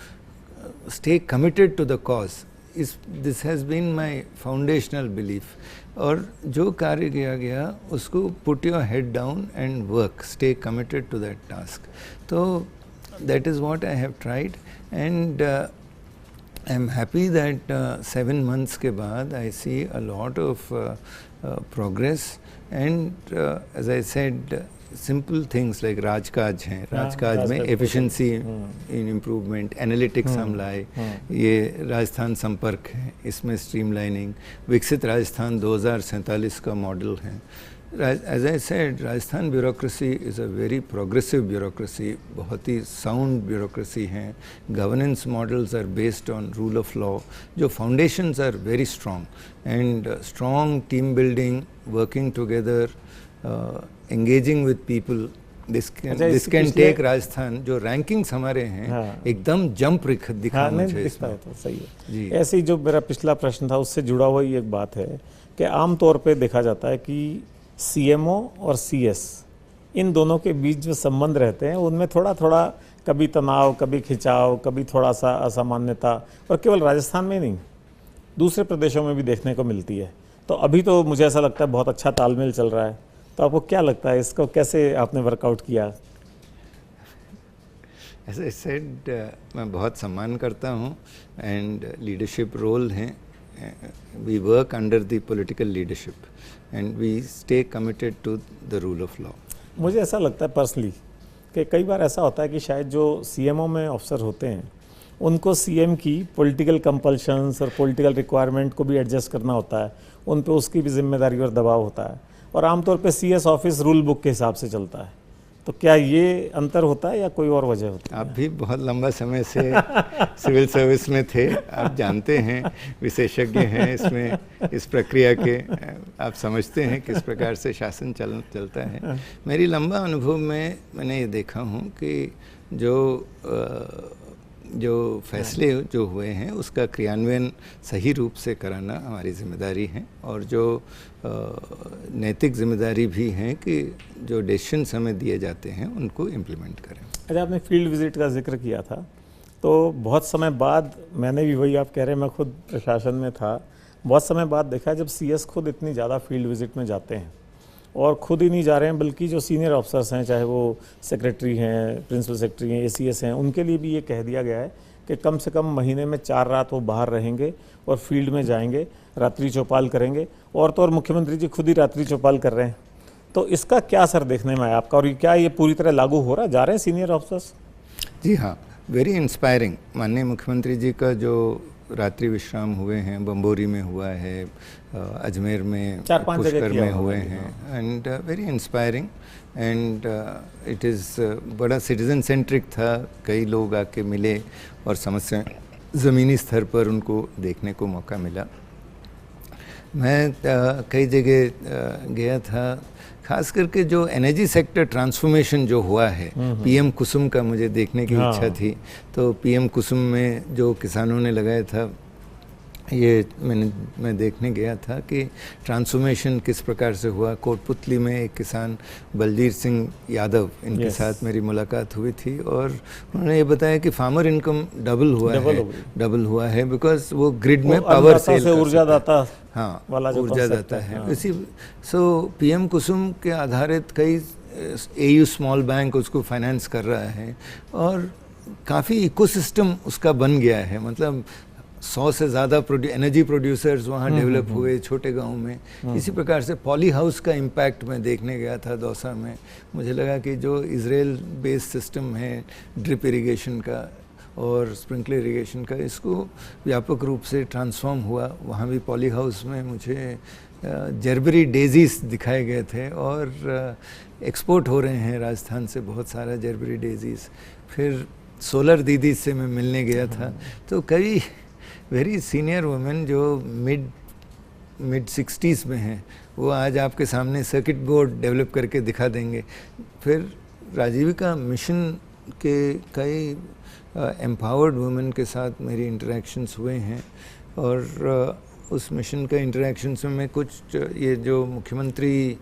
stay committed to the cause. This has been my foundational belief. और जो कार्य किया गया उसको put your head down and work, stay committed to that task. तो that is what I have tried, and I am happy that 7 months के बाद I see a lot of progress, and as I said, simple things like राजकाज हैं, राजकाज में efficiency in improvement, analytics हम लाए, ये राजस्थान संपर्क है, इसमें streamlining, विकसित राजस्थान 2047 का मॉडल है। As I said, Rajasthan bureaucracy is a very progressive bureaucracy, बहुत ही sound bureaucracy हैं। Governance models are based on rule of law, जो foundations are very strong, and strong team building, working together, engaging with people. This can take Rajasthan, जो rankings हमारे हैं एकदम jump दिखा मुझे इसमें। तो सही है जी। ऐसे ही जो मेरा पिछला प्रश्न था उससे जुड़ा हुआ ही एक बात है कि आमतौर पे देखा जाता है कि CMO और CS, इन दोनों के बीच जो संबंध रहते हैं उनमें थोड़ा थोड़ा कभी तनाव, कभी खिंचाव, कभी थोड़ा सा असामान्यता, और केवल राजस्थान में नहीं दूसरे प्रदेशों में भी देखने को मिलती है। तो अभी तो मुझे ऐसा लगता है बहुत अच्छा तालमेल चल रहा है। तो आपको क्या लगता है, इसको कैसे आपने वर्कआउट किया? As I said, मैं बहुत सम्मान करता हूँ, एंड लीडरशिप रोल हैं। We work under the political leadership and we stay committed to the rule of law. मुझे ऐसा लगता है पर्सनली कि कई बार ऐसा होता है कि शायद जो CMO में अफसर होते हैं उनको सीएम की पॉलिटिकल कंपल्शंस और पॉलिटिकल रिक्वायरमेंट को भी एडजस्ट करना होता है, उन पे उसकी भी जिम्मेदारी और दबाव होता है, और आमतौर पे सीएस ऑफिस रूल बुक के हिसाब से चलता है। तो क्या ये अंतर होता है या कोई और वजह होती है? आप भी बहुत लंबा समय से सिविल सर्विस में थे, आप जानते हैं, विशेषज्ञ हैं इसमें, इस प्रक्रिया के, आप समझते हैं किस प्रकार से शासन चलता है। मेरी लंबा अनुभव में मैंने ये देखा हूँ कि जो फैसले जो हुए हैं उसका क्रियान्वयन सही रूप से कराना हमारी जिम्मेदारी है, और जो नैतिक जिम्मेदारी भी है कि जो डिसीजंस हमें दिए जाते हैं उनको इम्प्लीमेंट करें। अच्छा, आपने फील्ड विजिट का जिक्र किया था, तो बहुत समय बाद मैंने भी, वही आप कह रहे हैं, मैं खुद प्रशासन में था, बहुत समय बाद देखा जब सीएस खुद इतनी ज़्यादा फील्ड विजिट में जाते हैं, और खुद ही नहीं जा रहे हैं बल्कि जो सीनियर ऑफिसर्स हैं, चाहे वो सेक्रेटरी हैं, प्रिंसिपल सेक्रेटरी हैं, एसीएस हैं, उनके लिए भी ये कह दिया गया है कि कम से कम महीने में 4 रात वो बाहर रहेंगे और फील्ड में जाएंगे, रात्रि चौपाल करेंगे, और तो और मुख्यमंत्री जी खुद ही रात्रि चौपाल कर रहे हैं। तो इसका क्या असर देखने में आया आपका, और क्या ये पूरी तरह लागू हो रहा है, जा रहे हैं सीनियर ऑफिसर्स? जी हाँ, वेरी इंस्पायरिंग। माननीय मुख्यमंत्री जी का जो रात्रि विश्राम हुए हैं, बम्बोरी में हुआ है, अजमेर में, 4-5 जगह पुष्कर किया में होगा हुए ये, हैं, and very inspiring, and it is बड़ा सिटीज़न सेंट्रिक था। कई लोग आके मिले और समस्या ज़मीनी स्तर पर उनको देखने को मौका मिला। मैं कई जगह गया था, खास करके जो एनर्जी सेक्टर ट्रांसफॉर्मेशन जो हुआ है, पीएम कुसुम का मुझे देखने की इच्छा थी। तो पीएम कुसुम में जो किसानों ने लगाया था, ये मैं देखने गया था कि ट्रांसफॉर्मेशन किस प्रकार से हुआ। कोटपुतली में एक किसान बलजीत सिंह यादव, इनके साथ मेरी मुलाकात हुई थी, और उन्होंने ये बताया कि फार्मर इनकम डबल हुआ है बिकॉज वो ग्रिड में पावर सेल से ऊर्जा दाता, हाँ, ऊर्जा दाता है। इसी पीएम कुसुम के आधारित कई एयू स्मॉल बैंक उसको फाइनेंस कर रहा है, और काफ़ी इकोसिस्टम उसका बन गया है। मतलब 100 से ज़्यादा एनर्जी प्रोड्यूसर्स वहाँ डेवलप हुए छोटे गांव में। इसी प्रकार से पॉली हाउस का इम्पैक्ट मैं देखने गया था दौसा में। मुझे लगा कि जो इजराइल बेस्ड सिस्टम है ड्रिप इरिगेशन का और स्प्रिंकलर इरिगेशन का, इसको व्यापक रूप से ट्रांसफॉर्म हुआ। वहाँ भी पॉली हाउस में मुझे जर्बरी डेजीज दिखाए गए थे, और एक्सपोर्ट हो रहे हैं राजस्थान से बहुत सारा जर्बरी डेजीज। फिर सोलर दीदी से मैं मिलने गया था, तो कई वेरी सीनियर वुमेन जो मिड 60s में हैं, वो आज आपके सामने सर्किट बोर्ड डेवलप करके दिखा देंगे। फिर राजीविका मिशन के कई एम्पावर्ड वुमेन के साथ मेरी इंटरेक्शंस हुए हैं, और उस मिशन के इंटरेक्शंस में मैं कुछ ये जो मुख्यमंत्री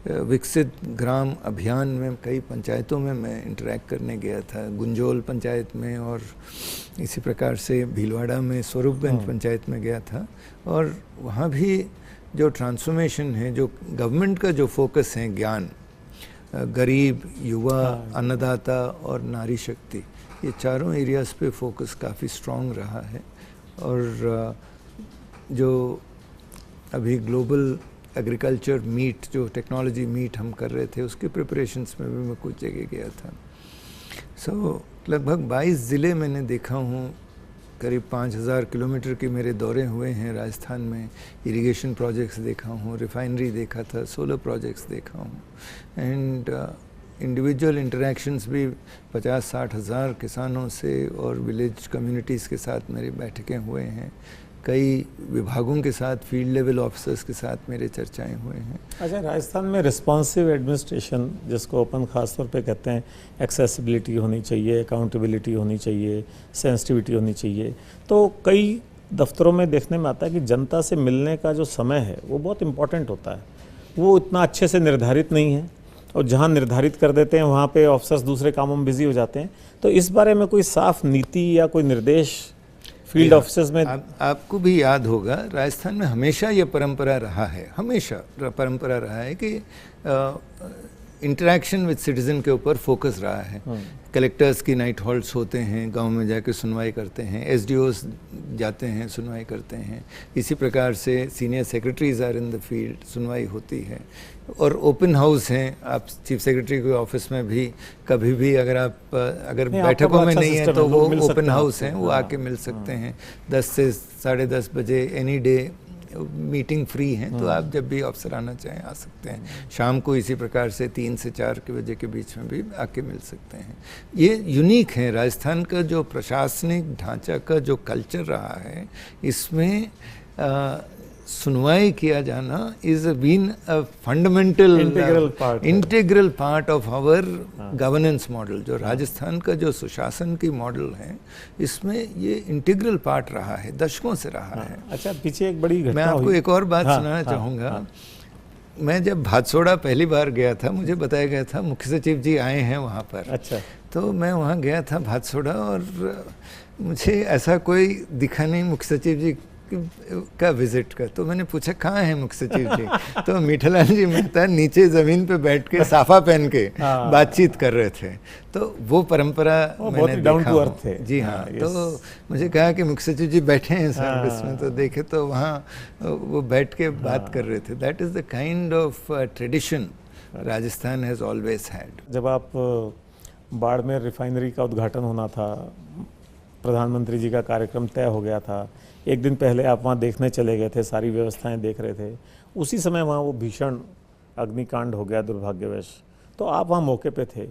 विकसित ग्राम अभियान में कई पंचायतों में मैं इंटरेक्ट करने गया था, गुंजोल पंचायत में, और इसी प्रकार से भीलवाड़ा में स्वरूपगंज पंचायत में गया था। और वहाँ भी जो ट्रांसफॉर्मेशन है, जो गवर्नमेंट का जो फोकस है, ज्ञान, गरीब, युवा, अन्नदाता और नारी शक्ति, ये चारों एरियाज़ पे फोकस काफ़ी स्ट्रॉन्ग रहा है। और जो अभी ग्लोबल एग्रीकल्चर मीट, जो टेक्नोलॉजी मीट हम कर रहे थे, उसके प्रिपरेशंस में भी मैं कुछ जगह गया था। लगभग 22 ज़िले मैंने देखा हूँ, करीब 5000 किलोमीटर के मेरे दौरे हुए हैं राजस्थान में। इरिगेशन प्रोजेक्ट्स देखा हूँ, रिफाइनरी देखा था, सोलर प्रोजेक्ट्स देखा हूँ, एंड इंडिविजुअल इंटरेक्शंस भी 50-60 हज़ार किसानों से और विलेज कम्युनिटीज़ के साथ मेरी बैठकें हुए हैं। कई विभागों के साथ, फील्ड लेवल ऑफिसर्स के साथ मेरे चर्चाएं हुए हैं। अच्छा, राजस्थान में रिस्पॉन्सिव एडमिनिस्ट्रेशन, जिसको अपन खास तौर पे कहते हैं, एक्सेसिबिलिटी होनी चाहिए, अकाउंटेबिलिटी होनी चाहिए, सेंसिटिविटी होनी चाहिए। तो कई दफ्तरों में देखने में आता है कि जनता से मिलने का जो समय है वो बहुत इम्पोर्टेंट होता है, वो इतना अच्छे से निर्धारित नहीं है, और जहाँ निर्धारित कर देते हैं वहाँ पे ऑफिसर्स दूसरे कामों में बिजी हो जाते हैं। तो इस बारे में कोई साफ नीति या कोई निर्देश फील्ड ऑफिसर्स में? आपको भी याद होगा, राजस्थान में हमेशा ये परंपरा रहा है, हमेशा परंपरा रहा है कि इंटरेक्शन विद सिटीज़न के ऊपर फोकस रहा है। कलेक्टर्स की नाइट हॉल्ट्स होते हैं, गांव में जाके सुनवाई करते हैं, एसडीओस जाते हैं सुनवाई करते हैं, इसी प्रकार से senior secretaries are in the field, सुनवाई होती है। और ओपन हाउस हैं, आप चीफ सेक्रेटरी के ऑफिस में भी कभी भी अगर बैठकों में नहीं है तो वो ओपन हाउस हैं, वो आके मिल सकते हैं 10 से 10:30 बजे एनी डे मीटिंग फ्री है, तो आप जब भी अवसर आना चाहें आ सकते हैं। शाम को इसी प्रकार से 3 से 4 के बजे के बीच में भी आके मिल सकते हैं। ये यूनिक है राजस्थान का जो प्रशासनिक ढांचा का जो कल्चर रहा है, इसमें सुनवाई किया जाना is been a fundamental integral part of our governance model. जो राजस्थान का जो सुशासन की मॉडल है, इसमें ये इंटीग्रल पार्ट रहा है, दशकों से रहा है। अच्छा, पीछे एक बड़ी घटना मैं आपको एक और बात सुनाना चाहूँगा। मैं जब भादसोड़ा पहली बार गया था, मुझे बताया गया था मुख्य सचिव जी आए हैं वहाँ पर। अच्छा। तो मैं वहाँ गया था भादसोड़ा, और मुझे ऐसा कोई दिखा नहीं मुख्य सचिव जी का विजिट का। तो मैंने पूछा कहाँ है मुख्य सचिव जी, तो मीठालाल जी मेहता नीचे जमीन पे बैठ के साफा पहन के बातचीत कर रहे थे। तो वो परंपरा मैंने देखा थे। जी हाँ, तो मुझे कहा कि मुख्य सचिव जी बैठे हैं सर्विस में, तो देखे तो वहाँ वो बैठ के बात कर रहे थे। That is the kind of tradition Rajasthan has always had. जब आप बाड़मेर रिफाइनरी का उद्घाटन होना था, प्रधानमंत्री जी का कार्यक्रम तय हो गया था, एक दिन पहले आप वहाँ देखने चले गए थे, सारी व्यवस्थाएं देख रहे थे, उसी समय वहाँ वो भीषण अग्निकांड हो गया दुर्भाग्यवश। तो आप वहाँ मौके पे थे,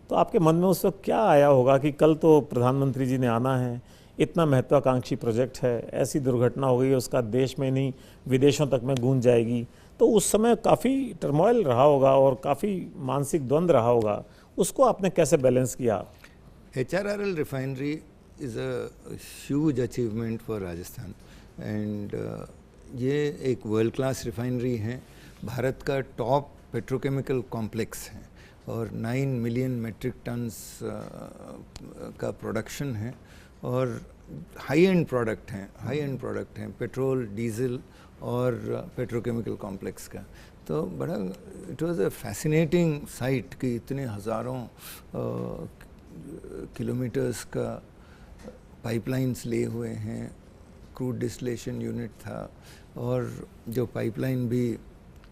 तो आपके मन में उस वक्त क्या आया होगा कि कल तो प्रधानमंत्री जी ने आना है, इतना महत्वाकांक्षी प्रोजेक्ट है, ऐसी दुर्घटना हो गई, उसका देश में नहीं विदेशों तक में गूंज जाएगी। तो उस समय काफ़ी टर्मोइल रहा होगा और काफ़ी मानसिक द्वंद्व रहा होगा, उसको आपने कैसे बैलेंस किया? HRRL refinery is a huge achievement for Rajasthan, and ये एक वर्ल्ड क्लास रिफाइनरी है, भारत का टॉप पेट्रोकेमिकल कॉम्प्लेक्स है, और 9 मिलियन मेट्रिक टन्स का प्रोडक्शन है, और हाई एंड प्रोडक्ट हैं, पेट्रोल, डीजल और पेट्रोकेमिकल कॉम्प्लेक्स का। तो बड़ा it was a fascinating site कि इतने हज़ारों किलोमीटर्स का पाइपलाइंस ले हुए हैं, क्रूड डिस्टिलेशन यूनिट था, और जो पाइपलाइन भी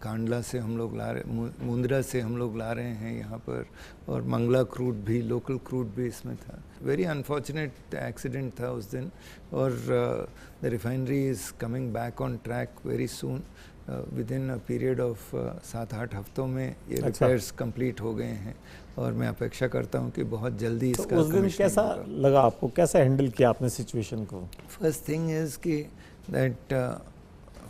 कांडला से हम लोग ला रहे, मुंद्रा से हम लोग ला रहे हैं यहाँ पर, और मंगला क्रूड भी, लोकल क्रूड भी इसमें था। वेरी अनफॉर्चुनेट एक्सीडेंट था उस दिन, और the refinery is coming back on track very soon. With in a period of 7-8 हफ्तों में ये रिपेयर्स कंप्लीट हो गए हैं, और मैं अपेक्षा करता हूँ कि बहुत जल्दी तो इसका उस दिन कैसा लगा आपको, कैसे हैंडल किया आपने सिचुएशन को? फर्स्ट थिंग इज़ कि that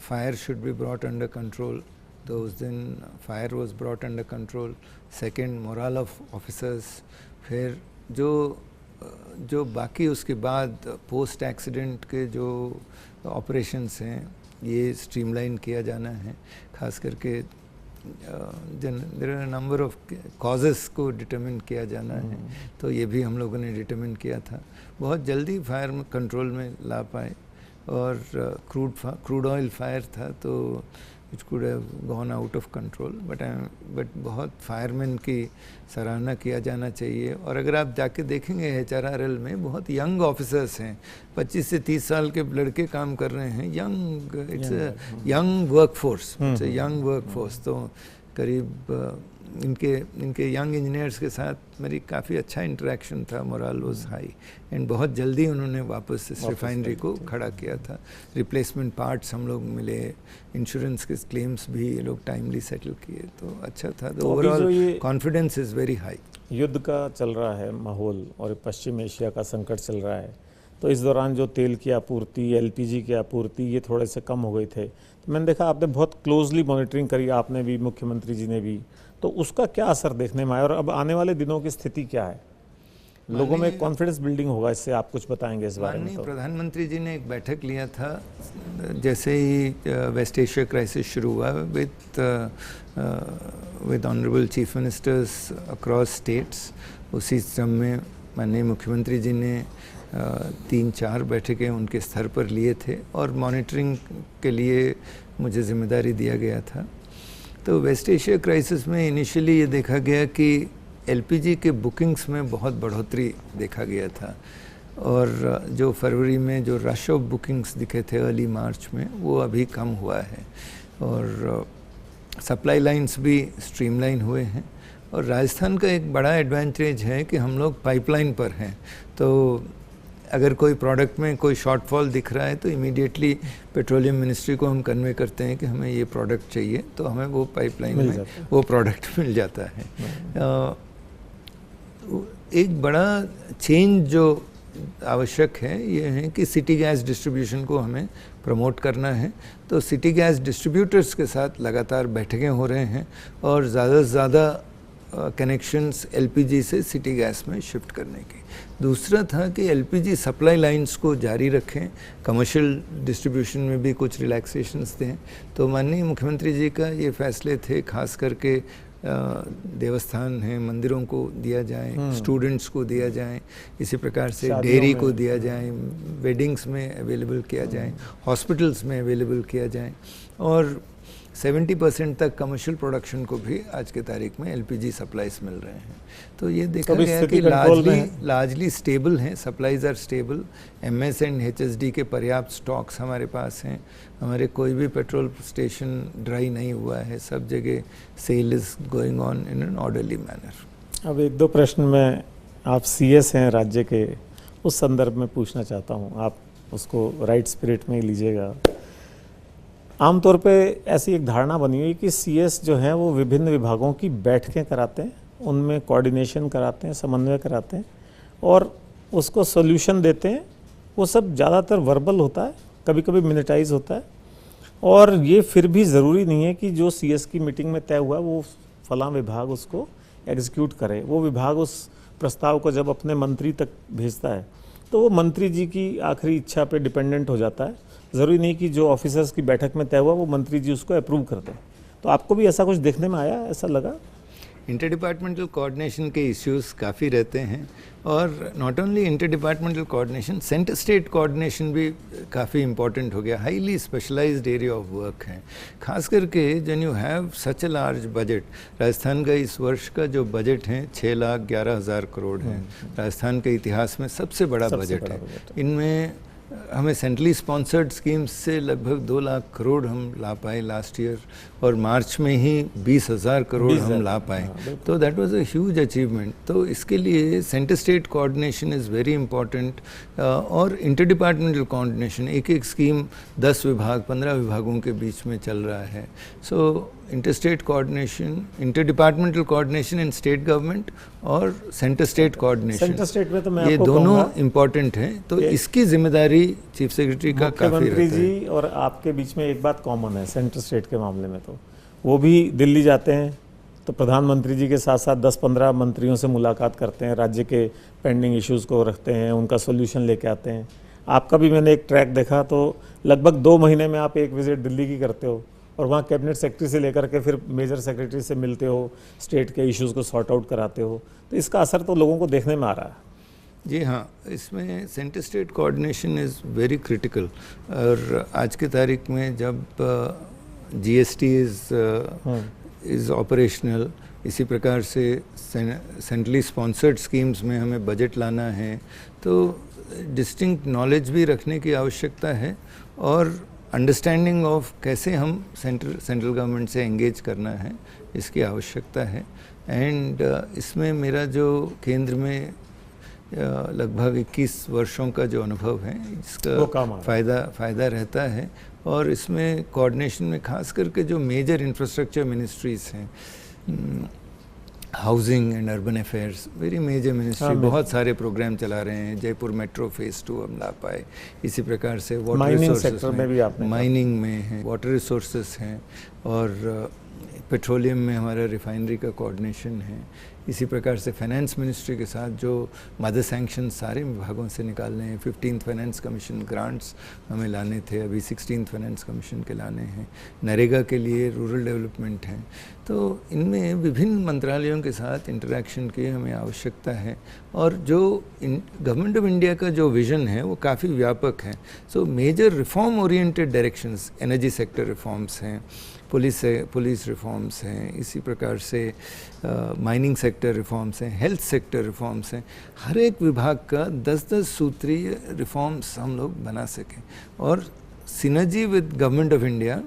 fire should be brought under control. तो उस दिन fire was brought under control. Second, moral of officers. फिर जो बाकी उसके बाद पोस्ट एक्सीडेंट के जो ऑपरेशंस हैं, ये स्ट्रीमलाइन किया जाना है, खास करके there are number of causes को डिटरमिन किया जाना है, तो ये भी हम लोगों ने डिटरमिन किया था। बहुत जल्दी फायर कंट्रोल में ला पाए, और क्रूड ऑयल फायर था, तो it could have gone out of control, but बहुत फायरमैन की सराहना किया जाना चाहिए। और अगर आप जाके देखेंगे HRRL में बहुत यंग ऑफिसर्स हैं, 25 से 30 साल के लड़के काम कर रहे हैं, it's young workforce, it's young workforce. तो करीब इनके यंग इंजीनियर्स के साथ मेरी काफ़ी अच्छा इंटरेक्शन था, मोरल वाज हाई, एंड बहुत जल्दी उन्होंने वापस इस रिफाइनरी को खड़ा किया था। रिप्लेसमेंट पार्ट्स हम लोग मिले, इंश्योरेंस के क्लेम्स भी ये लोग टाइमली सेटल किए, तो अच्छा था। तो overall confidence is very high. युद्ध का चल रहा है माहौल, और पश्चिम एशिया का संकट चल रहा है, तो इस दौरान जो तेल की आपूर्ति, LPG की आपूर्ति, ये थोड़े से कम हो गए थे। तो मैंने देखा आपने बहुत क्लोजली मॉनिटरिंग करी, आपने भी, मुख्यमंत्री जी ने भी, तो उसका क्या असर देखने में आया, और अब आने वाले दिनों की स्थिति क्या है? लोगों में कॉन्फिडेंस बिल्डिंग होगा इससे, आप कुछ बताएंगे इस बारे में? तो प्रधानमंत्री जी ने एक बैठक लिया था जैसे ही वेस्ट एशिया क्राइसिस शुरू हुआ, with honourable chief ministers across states. उसी क्रम में माननीय मुख्यमंत्री जी ने 3-4 बैठकें उनके स्तर पर लिए थे, और मॉनिटरिंग के लिए मुझे जिम्मेदारी दिया गया था। तो वेस्ट एशिया क्राइसिस में इनिशियली ये देखा गया कि एलपीजी के बुकिंग्स में बहुत बढ़ोतरी देखा गया था, और जो फरवरी में जो रश ऑफ बुकिंग्स दिखे थे अर्ली मार्च में, वो अभी कम हुआ है, और सप्लाई लाइंस भी स्ट्रीमलाइन हुए हैं। और राजस्थान का एक बड़ा एडवांटेज है कि हम लोग पाइपलाइन पर हैं, तो अगर कोई प्रोडक्ट में कोई शॉर्टफॉल दिख रहा है तो इमीडिएटली पेट्रोलियम मिनिस्ट्री को हम कन्वे करते हैं कि हमें ये प्रोडक्ट चाहिए, तो हमें वो पाइपलाइन में वो प्रोडक्ट मिल जाता है। एक बड़ा चेंज जो आवश्यक है ये है कि सिटी गैस डिस्ट्रीब्यूशन को हमें प्रमोट करना है, तो सिटी गैस डिस्ट्रीब्यूटर्स के साथ लगातार बैठकें हो रहे हैं और ज़्यादा से ज़्यादा कनेक्शंस एलपीजी से सिटी गैस में शिफ्ट करने की। दूसरा था कि एलपीजी सप्लाई लाइंस को जारी रखें, कमर्शियल डिस्ट्रीब्यूशन में भी कुछ रिलैक्सेशंस दें। तो माननीय मुख्यमंत्री जी का ये फैसले थे, खास करके देवस्थान हैं, मंदिरों को दिया जाए, स्टूडेंट्स को दिया जाए, इसी प्रकार से डेयरी को दिया जाए, वेडिंग्स में अवेलेबल किया जाए, हॉस्पिटल्स में अवेलेबल किया जाए, और 70% तक कमर्शियल प्रोडक्शन को भी आज के तारीख में एलपीजी सप्लाईज मिल रहे हैं। तो ये देखा गया कि लार्जली स्टेबल हैं, supplies are stable. MS and HSD के पर्याप्त स्टॉक्स हमारे पास हैं, हमारे कोई भी पेट्रोल स्टेशन ड्राई नहीं हुआ है, सब जगह sale is going on in an orderly manner. अब एक दो प्रश्न में, आप सीएस हैं राज्य के, उस संदर्भ में पूछना चाहता हूँ, आप उसको राइट स्पिरिट में ही लीजिएगा। आमतौर पे ऐसी एक धारणा बनी हुई कि सीएस जो हैं वो विभिन्न विभागों की बैठकें कराते हैं, उनमें कोऑर्डिनेशन कराते हैं, समन्वय कराते हैं और उसको सॉल्यूशन देते हैं। वो सब ज़्यादातर वर्बल होता है, कभी कभी मिनटाइज होता है, और ये फिर भी ज़रूरी नहीं है कि जो सीएस की मीटिंग में तय हुआ वो फलां विभाग उसको एग्जीक्यूट करे। वो विभाग उस प्रस्ताव को जब अपने मंत्री तक भेजता है तो वो मंत्री जी की आखिरी इच्छा पे डिपेंडेंट हो जाता है। ज़रूरी नहीं कि जो ऑफिसर्स की बैठक में तय हुआ वो मंत्री जी उसको अप्रूव कर दें। तो आपको भी ऐसा कुछ देखने में आया, ऐसा लगा? इंटर डिपार्टमेंटल कोऑर्डिनेशन के इश्यूज काफ़ी रहते हैं, और not only inter departmental coordination, centre state coordination भी काफ़ी इंपॉर्टेंट हो गया। Highly specialised area of work है, खास करके when you have such a large budget. Rajasthan का इस वर्ष का जो बजट है 6,11,000 करोड़ है, राजस्थान के इतिहास में सबसे बड़ा बजट है। इनमें हमें सेंट्रली स्पॉन्सर्ड स्कीम्स से लगभग 2 लाख करोड़ हम ला पाए लास्ट ईयर, और मार्च में ही 20,000 करोड़ हम ला पाए, तो that was a huge achievement. तो इसके लिए centre state coordination is very important, और इंटर डिपार्टमेंटल कोऑर्डिनेशन, एक एक स्कीम 10 विभाग 15 विभागों के बीच में चल रहा है। So inter state coordination, inter departmental coordination in state government और centre state coordination, centre state में तो मैं ये दोनों इम्पॉर्टेंट हैं। तो इसकी जिम्मेदारी चीफ सेक्रेटरी का काफ़ी रहता है। मुख्यमंत्री जी और आपके बीच में एक बात कॉमन है सेंटर स्टेट के मामले में, तो वो भी दिल्ली जाते हैं तो प्रधानमंत्री जी के साथ साथ 10-15 मंत्रियों से मुलाकात करते हैं, राज्य के पेंडिंग इश्यूज़ को रखते हैं, उनका सोल्यूशन लेके आते हैं। आपका भी मैंने एक ट्रैक देखा, तो लगभग 2 महीने में आप एक विजिट दिल्ली की करते हो, और वहाँ कैबिनेट सेक्रेटरी से लेकर के फिर मेजर सेक्रेटरी से मिलते हो, स्टेट के इश्यूज़ को सॉर्ट आउट कराते हो। तो इसका असर तो लोगों को देखने में आ रहा है। जी हाँ, इसमें centre state coordination is very critical, और आज की तारीख में जब जीएसटी इज़ ऑपरेशनल, इसी प्रकार से सेंट्रली स्पॉन्सर्ड स्कीम्स में हमें बजट लाना है, तो डिस्टिंक्ट नॉलेज भी रखने की आवश्यकता है, और अंडरस्टैंडिंग ऑफ कैसे हम सेंट्रल गवर्नमेंट से एंगेज करना है, इसकी आवश्यकता है। एंड इसमें मेरा जो केंद्र में लगभग 21 वर्षों का जो अनुभव है, इसका फ़ायदा रहता है। और इसमें कोऑर्डिनेशन में खास करके जो मेजर इंफ्रास्ट्रक्चर मिनिस्ट्रीज़ हैं, housing and urban affairs, very major ministry, बहुत सारे प्रोग्राम चला रहे हैं। जयपुर मेट्रो फेज़ 2 हम ला पाए, इसी प्रकार से वाटर रिसोर्सेज में, माइनिंग में है, वाटर रिसोर्सेज हैं, और पेट्रोलियम में हमारा रिफाइनरी का कोऑर्डिनेशन है। इसी प्रकार से फाइनेंस मिनिस्ट्री के साथ जो मदर सैंक्शन सारे विभागों से निकालने हैं, 15th फाइनेंस कमीशन ग्रांट्स हमें लाने थे, अभी 16th फाइनेंस कमीशन के लाने हैं, नरेगा के लिए रूरल डेवलपमेंट हैं। तो इनमें विभिन्न मंत्रालयों के साथ इंटरेक्शन की हमें आवश्यकता है और जो गवर्नमेंट ऑफ इंडिया का जो विज़न है वो काफ़ी व्यापक है। So major reform oriented directions, energy sector reforms हैं, पुलिस रिफॉर्म्स हैं, इसी प्रकार से माइनिंग सेक्टर रिफॉर्म्स हैं, हेल्थ सेक्टर रिफॉर्म्स हैं। हर एक विभाग का 10-10 सूत्रीय रिफॉर्म्स हम लोग बना सकें और synergy with government of India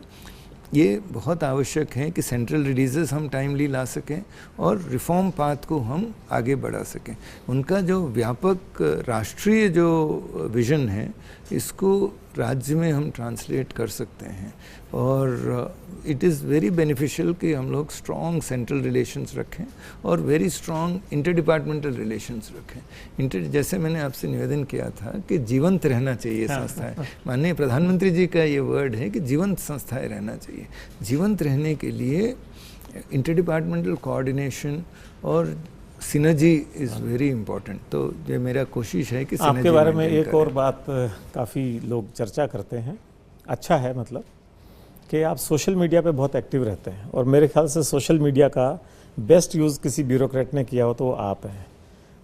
ये बहुत आवश्यक है कि सेंट्रल रिलीजेस हम टाइमली ला सकें और रिफॉर्म पाथ को हम आगे बढ़ा सकें। उनका जो व्यापक राष्ट्रीय जो विज़न है इसको राज्य में हम ट्रांसलेट कर सकते हैं और इट इज़ वेरी बेनिफिशियल कि हम लोग स्ट्रॉन्ग सेंट्रल रिलेशंस रखें और very strong inter departmental relations रखें। जैसे मैंने आपसे निवेदन किया था कि जीवंत रहना चाहिए संस्थाएं, माननीय प्रधानमंत्री जी का ये वर्ड है कि जीवंत संस्थाएं रहना चाहिए। जीवंत रहने के लिए इंटर डिपार्टमेंटल कोऑर्डिनेशन और सिनर्जी इज़ वेरी इम्पॉर्टेंट। तो ये मेरा कोशिश है कि आपके बारे में एक और बात काफ़ी लोग चर्चा करते हैं, अच्छा है मतलब कि आप सोशल मीडिया पे बहुत एक्टिव रहते हैं और मेरे ख्याल से सोशल मीडिया का बेस्ट यूज़ किसी ब्यूरोक्रेट ने किया हो तो वो आप हैं।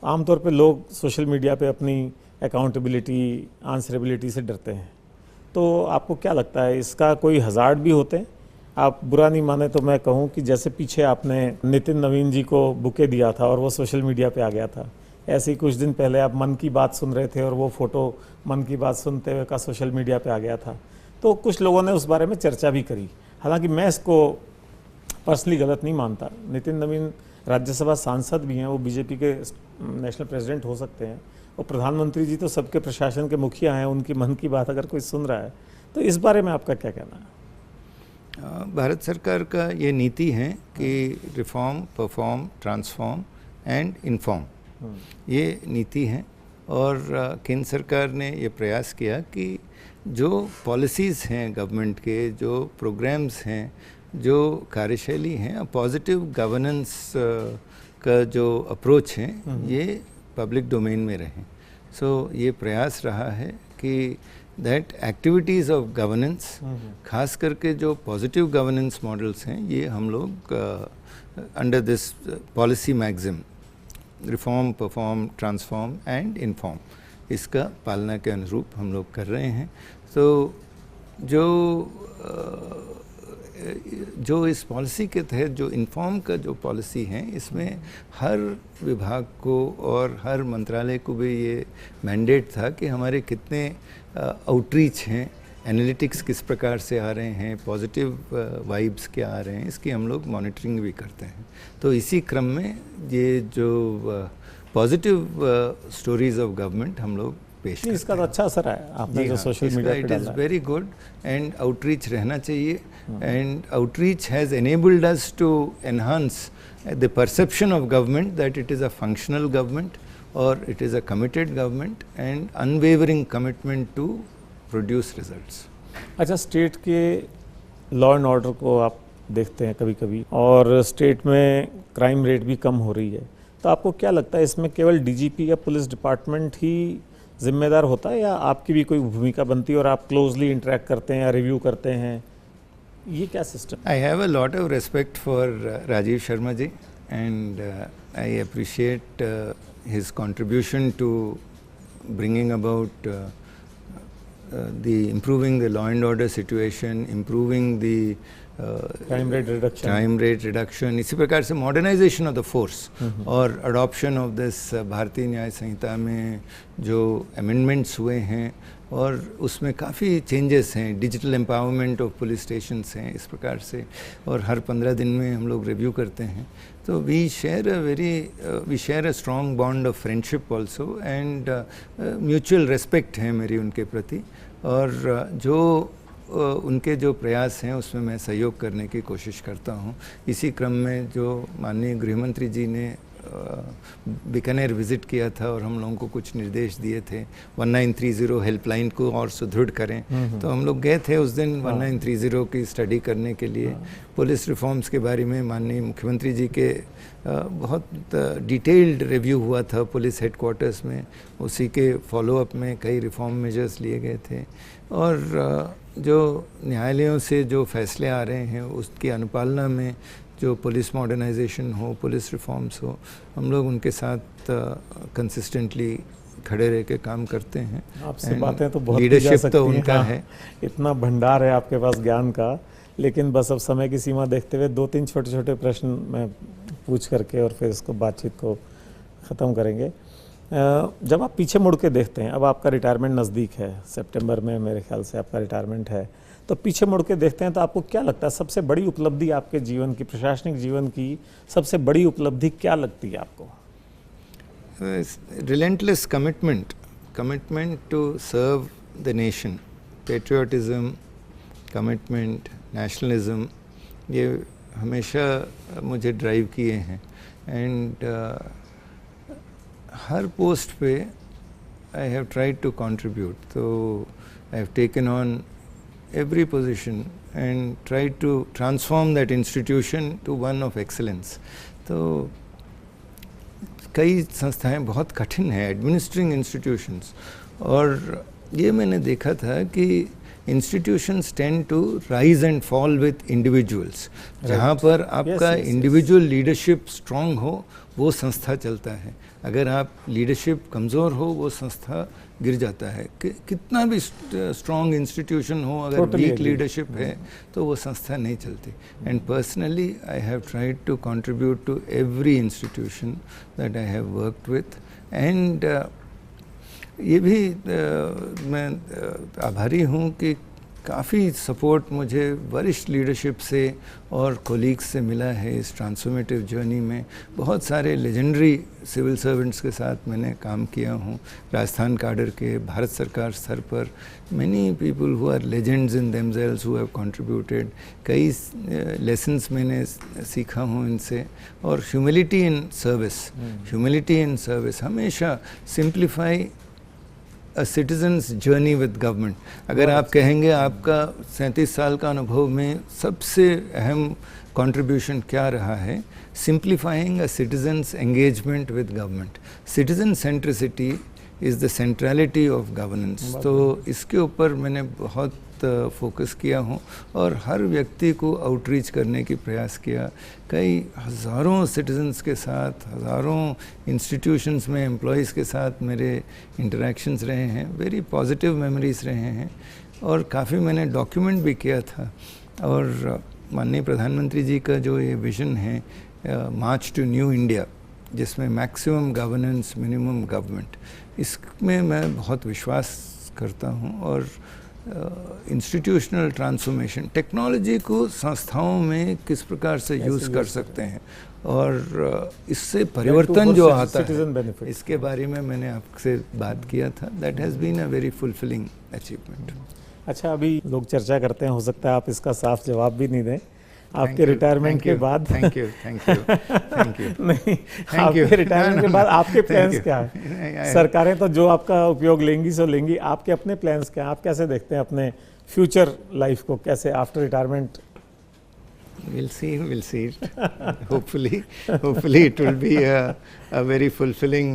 आमतौर पे लोग सोशल मीडिया पे अपनी अकाउंटेबिलिटी, आंसरेबिलिटी से डरते हैं, तो आपको क्या लगता है इसका कोई हज़ार्ड भी होते हैं? आप बुरा नहीं माने तो मैं कहूं कि जैसे पीछे आपने नितिन नवीन जी को बुके दिया था और वो सोशल मीडिया पे आ गया था, ऐसे ही कुछ दिन पहले आप मन की बात सुन रहे थे और वो फ़ोटो मन की बात सुनते हुए का सोशल मीडिया पे आ गया था। तो कुछ लोगों ने उस बारे में चर्चा भी करी, हालांकि मैं इसको पर्सनली गलत नहीं मानता। नितिन नवीन राज्यसभा सांसद भी हैं, वो बीजेपी के नेशनल प्रेसिडेंट हो सकते हैं और प्रधानमंत्री जी तो सबके प्रशासन के मुखिया हैं, उनकी मन की बात अगर कोई सुन रहा है तो इस बारे में आपका क्या कहना है? भारत सरकार का ये नीति है कि reform, perform, transform and inform, ये नीति है और केंद्र सरकार ने ये प्रयास किया कि जो पॉलिसीज़ हैं गवर्नमेंट के, जो प्रोग्राम्स हैं, जो कार्यशैली हैं, पॉजिटिव गवर्नेंस का जो अप्रोच है ये पब्लिक डोमेन में रहें। सो ये प्रयास रहा है कि दैट एक्टिविटीज़ ऑफ गवर्नेंस, खास करके जो पॉजिटिव गवर्नेंस मॉडल्स हैं, ये हम लोग under this policy maxim reform, perform, transform and inform, इसका पालना के अनुरूप हम लोग कर रहे हैं। तो जो इस पॉलिसी के तहत जो इन्फॉर्म का जो पॉलिसी है, इसमें हर विभाग को और हर मंत्रालय को भी ये मैंडेट था कि हमारे कितने आउटरीच हैं, एनालिटिक्स किस प्रकार से आ रहे हैं, पॉजिटिव वाइब्स क्या आ रहे हैं, इसकी हम लोग मॉनिटरिंग भी करते हैं। तो इसी क्रम में ये जो पॉजिटिव स्टोरीज ऑफ गवर्नमेंट हम लोग पेश करते हैं। इसका तो अच्छा असर है आपने जो सोशल मीडिया पे डाला। It is very good and outreach रहना चाहिए and outreach has enabled us to enhance the perception of government that it is a functional government or it is a committed government and unwavering commitment to produce results. अच्छा, स्टेट के लॉ एंड ऑर्डर को आप देखते हैं कभी कभी और स्टेट में क्राइम रेट भी कम हो रही है, तो आपको क्या लगता है इसमें केवल डीजीपी या पुलिस डिपार्टमेंट ही जिम्मेदार होता है या आपकी भी कोई भूमिका बनती है और आप क्लोजली इंटरेक्ट करते हैं या रिव्यू करते हैं? ये क्या system? I have a lot of respect for Rajiv Sharma ji and I appreciate his contribution to bringing about the improving the law and order situation, improving the crime rate reduction, इसी प्रकार से मॉडर्नाइजेशन ऑफ द फोर्स और अडॉप्शन ऑफ दिस भारतीय न्याय संहिता में जो अमेंडमेंट्स हुए हैं और उसमें काफ़ी चेंजेस हैं, digital empowerment of police stations हैं, इस प्रकार से, और हर 15 दिन में हम लोग रिव्यू करते हैं। तो we share a strong bond of friendship also and mutual respect है मेरी उनके प्रति और जो उनके जो प्रयास हैं उसमें मैं सहयोग करने की कोशिश करता हूं। इसी क्रम में जो माननीय गृहमंत्री जी ने बीकानेर विज़िट किया था और हम लोगों को कुछ निर्देश दिए थे 1930 हेल्पलाइन को और सुदृढ़ करें। तो हम लोग गए थे उस दिन 1930 की स्टडी करने के लिए। पुलिस रिफॉर्म्स के बारे में माननीय मुख्यमंत्री जी के बहुत डिटेल्ड रिव्यू हुआ था पुलिस हेडक्वार्टर्स में, उसी के फॉलोअप में कई रिफॉर्म मेजर्स लिए गए थे। और जो न्यायालयों से जो फैसले आ रहे हैं उसकी अनुपालना में जो पुलिस मॉडर्नाइजेशन हो, पुलिस रिफॉर्म्स हो, हम लोग उनके साथ कंसिस्टेंटली खड़े रह के काम करते हैं। आपसे बातें तो बहुत लीडरशिप तो उनका है। इतना भंडार है आपके पास ज्ञान का, लेकिन बस अब समय की सीमा देखते हुए 2-3 छोटे छोटे प्रश्न मैं पूछ करके और फिर इसको बातचीत को ख़त्म करेंगे। जब आप पीछे मुड़ के देखते हैं, अब आपका रिटायरमेंट नज़दीक है, सितंबर में मेरे ख्याल से आपका रिटायरमेंट है, तो पीछे मुड़ के देखते हैं तो आपको क्या लगता है सबसे बड़ी उपलब्धि आपके जीवन की, प्रशासनिक जीवन की सबसे बड़ी उपलब्धि क्या लगती है आपको? Relentless commitment to serve the nation, patriotism, commitment, nationalism, ये हमेशा मुझे ड्राइव किए हैं। एंड हर पोस्ट पे I have tried to contribute, तो I have taken on every position and tried to transform that institution to one of excellence. तो कई संस्थाएं बहुत कठिन हैं, एडमिनिस्ट्रिंग इंस्टीट्यूशंस, और ये मैंने देखा था कि institutions tend to rise and fall with individuals. जहाँ पर आपका इंडिविजुअल लीडरशिप स्ट्रांग हो वो संस्था चलता है, अगर आप लीडरशिप कमज़ोर हो वो संस्था गिर जाता है। कितना भी स्ट्रॉन्ग इंस्टीट्यूशन हो, अगर वीक लीडरशिप है तो वो संस्था नहीं चलती। And personally I have tried to contribute to every institution that I have worked with. And ये भी मैं आभारी हूँ कि काफ़ी सपोर्ट मुझे वरिष्ठ लीडरशिप से और कोलीग्स से मिला है इस ट्रांसफॉर्मेटिव जर्नी में। बहुत सारे लेजेंडरी सिविल सर्वेंट्स के साथ मैंने काम किया हूँ, राजस्थान काडर के, भारत सरकार स्तर पर। Many people who are legends in themselves who have contributed. कई लेसन्स मैंने सीखा हूँ इनसे। और ह्यूमिलिटी इन सर्विस, हमेशा simplify a citizen's journey with government. अगर आप कहेंगे आपका 37 साल का अनुभव में सबसे अहम कंट्रीब्यूशन क्या रहा है, simplifying a citizens engagement with government. Citizen centricity is the centrality of governance. तो इसके ऊपर मैंने बहुत फोकस किया हूँ और हर व्यक्ति को आउटरीच करने की प्रयास किया। कई हज़ारों सिटीजन्स के साथ, हज़ारों इंस्टीट्यूशंस में एम्प्लॉयज़ के साथ मेरे इंटरेक्शंस रहे हैं, वेरी पॉजिटिव मेमोरीज रहे हैं। और काफ़ी मैंने डॉक्यूमेंट भी किया था। और माननीय प्रधानमंत्री जी का जो ये विज़न है मार्च टू न्यू इंडिया, जिसमें मैक्सिमम गवर्नेंस मिनिमम गवर्नमेंट, इसमें मैं बहुत विश्वास करता हूँ। और इंस्टीट्यूशनल ट्रांसफॉर्मेशन, टेक्नोलॉजी को संस्थाओं में किस प्रकार से यूज़ कर सकते हैं और इससे परिवर्तन जो आता है, इसके बारे में मैंने आपसे बात किया था। That has been a very fulfilling achievement. अच्छा, अभी लोग चर्चा करते हैं, हो सकता है आप इसका साफ जवाब भी नहीं दें। आपके रिटायरमेंट के बाद थैंक यू नहीं, आपके रिटायरमेंट के बाद आपके प्लान्स क्या है? सरकारें तो जो आपका उपयोग लेंगी सो लेंगी, आपके अपने प्लान्स क्या हैं? आप कैसे देखते हैं अपने फ्यूचर लाइफ को, कैसे after retirement? We'll see. Hopefully it will be a very fulfilling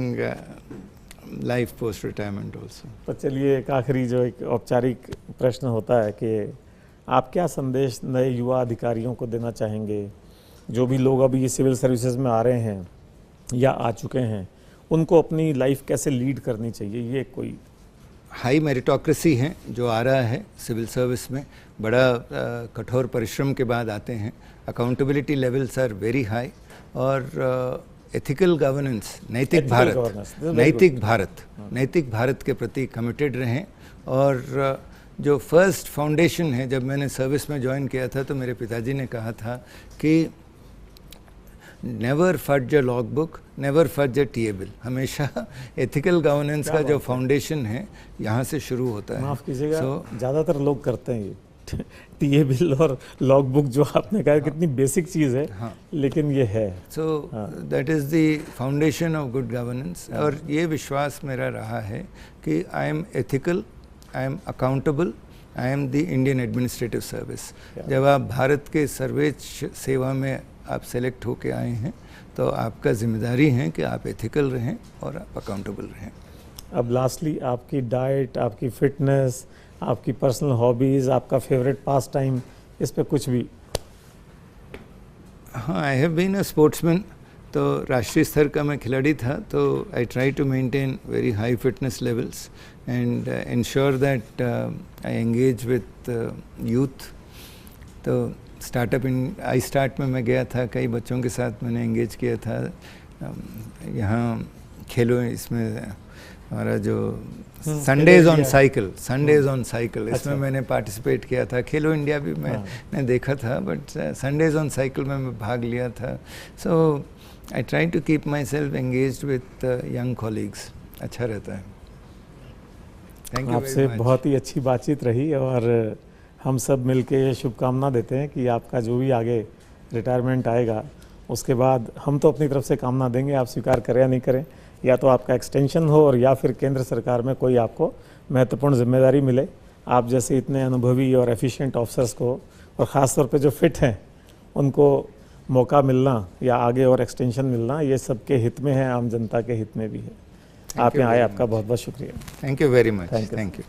life post retirement also. तो चलिए, एक आखिरी जो एक औपचारिक प्रश्न होता है कि आप क्या संदेश नए युवा अधिकारियों को देना चाहेंगे, जो भी लोग अभी ये सिविल सर्विसेज में आ रहे हैं या आ चुके हैं, उनको अपनी लाइफ कैसे लीड करनी चाहिए? ये कोई हाई मेरिटोक्रेसी है जो आ रहा है सिविल सर्विस में, बड़ा कठोर परिश्रम के बाद आते हैं। Accountability levels are very high और एथिकल गवर्नेंस, नैतिक भारत के प्रति कमिटेड रहें। और जो फर्स्ट फाउंडेशन है, जब मैंने सर्विस में ज्वाइन किया था तो मेरे पिताजी ने कहा था कि नेवर फर्ज अ लॉग बुक, नेवर फर्ज अ टीए बिल। हमेशा एथिकल गवर्नेंस का जो फाउंडेशन है यहाँ से शुरू होता है। माफ़ कीजिएगा, ज़्यादातर लोग करते हैं ये। टीए बिल और लॉग बुक जो आपने कहा कितनी बेसिक चीज़ है, हाँ। लेकिन ये है। So that is the foundation of good governance. और ये विश्वास मेरा रहा है कि I am ethical, I am accountable, I am the Indian administrative service. जब आप भारत के सर्वोच्च सेवा में आप सेलेक्ट होके आए हैं तो आपका जिम्मेदारी है कि आप एथिकल रहें और आप अकाउंटेबल रहें। अब लास्टली आपकी डाइट, आपकी फिटनेस, आपकी पर्सनल हॉबीज़, आपका फेवरेट पास टाइम, इस पे कुछ भी? हाँ, I have been a sportsman. तो राष्ट्रीय स्तर का मैं खिलाड़ी था, तो I try to maintain very high fitness levels and ensure that I engage with youth. तो स्टार्टअप इन आई स्टार्ट में मैं गया था, कई बच्चों के साथ मैंने एंगेज किया था। यहाँ खेलो, इसमें हमारा जो संडेज ऑन साइकिल, इसमें मैंने पार्टिसिपेट किया था। खेलो इंडिया भी मैंने देखा था, बट संडेज ऑन साइकिल में मैं भाग लिया था। So I try to keep myself engaged with young colleagues. अच्छा रहता है। Thank you. आपसे बहुत ही अच्छी बातचीत रही और हम सब मिलके ये शुभकामना देते हैं कि आपका जो भी आगे रिटायरमेंट आएगा उसके बाद हम तो अपनी तरफ से कामना देंगे, आप स्वीकार करें या नहीं करें, या तो आपका एक्सटेंशन हो और या फिर केंद्र सरकार में कोई आपको महत्वपूर्ण जिम्मेदारी मिले। आप जैसे इतने अनुभवी और एफिशिएंट ऑफिसर्स को, और ख़ास तौर पे जो फिट हैं, उनको मौका मिलना या आगे और एक्सटेंशन मिलना, ये सबके हित में है, आम जनता के हित में भी है। आप यहाँ आए, आपका बहुत बहुत शुक्रिया। Thank you very much. Thank you.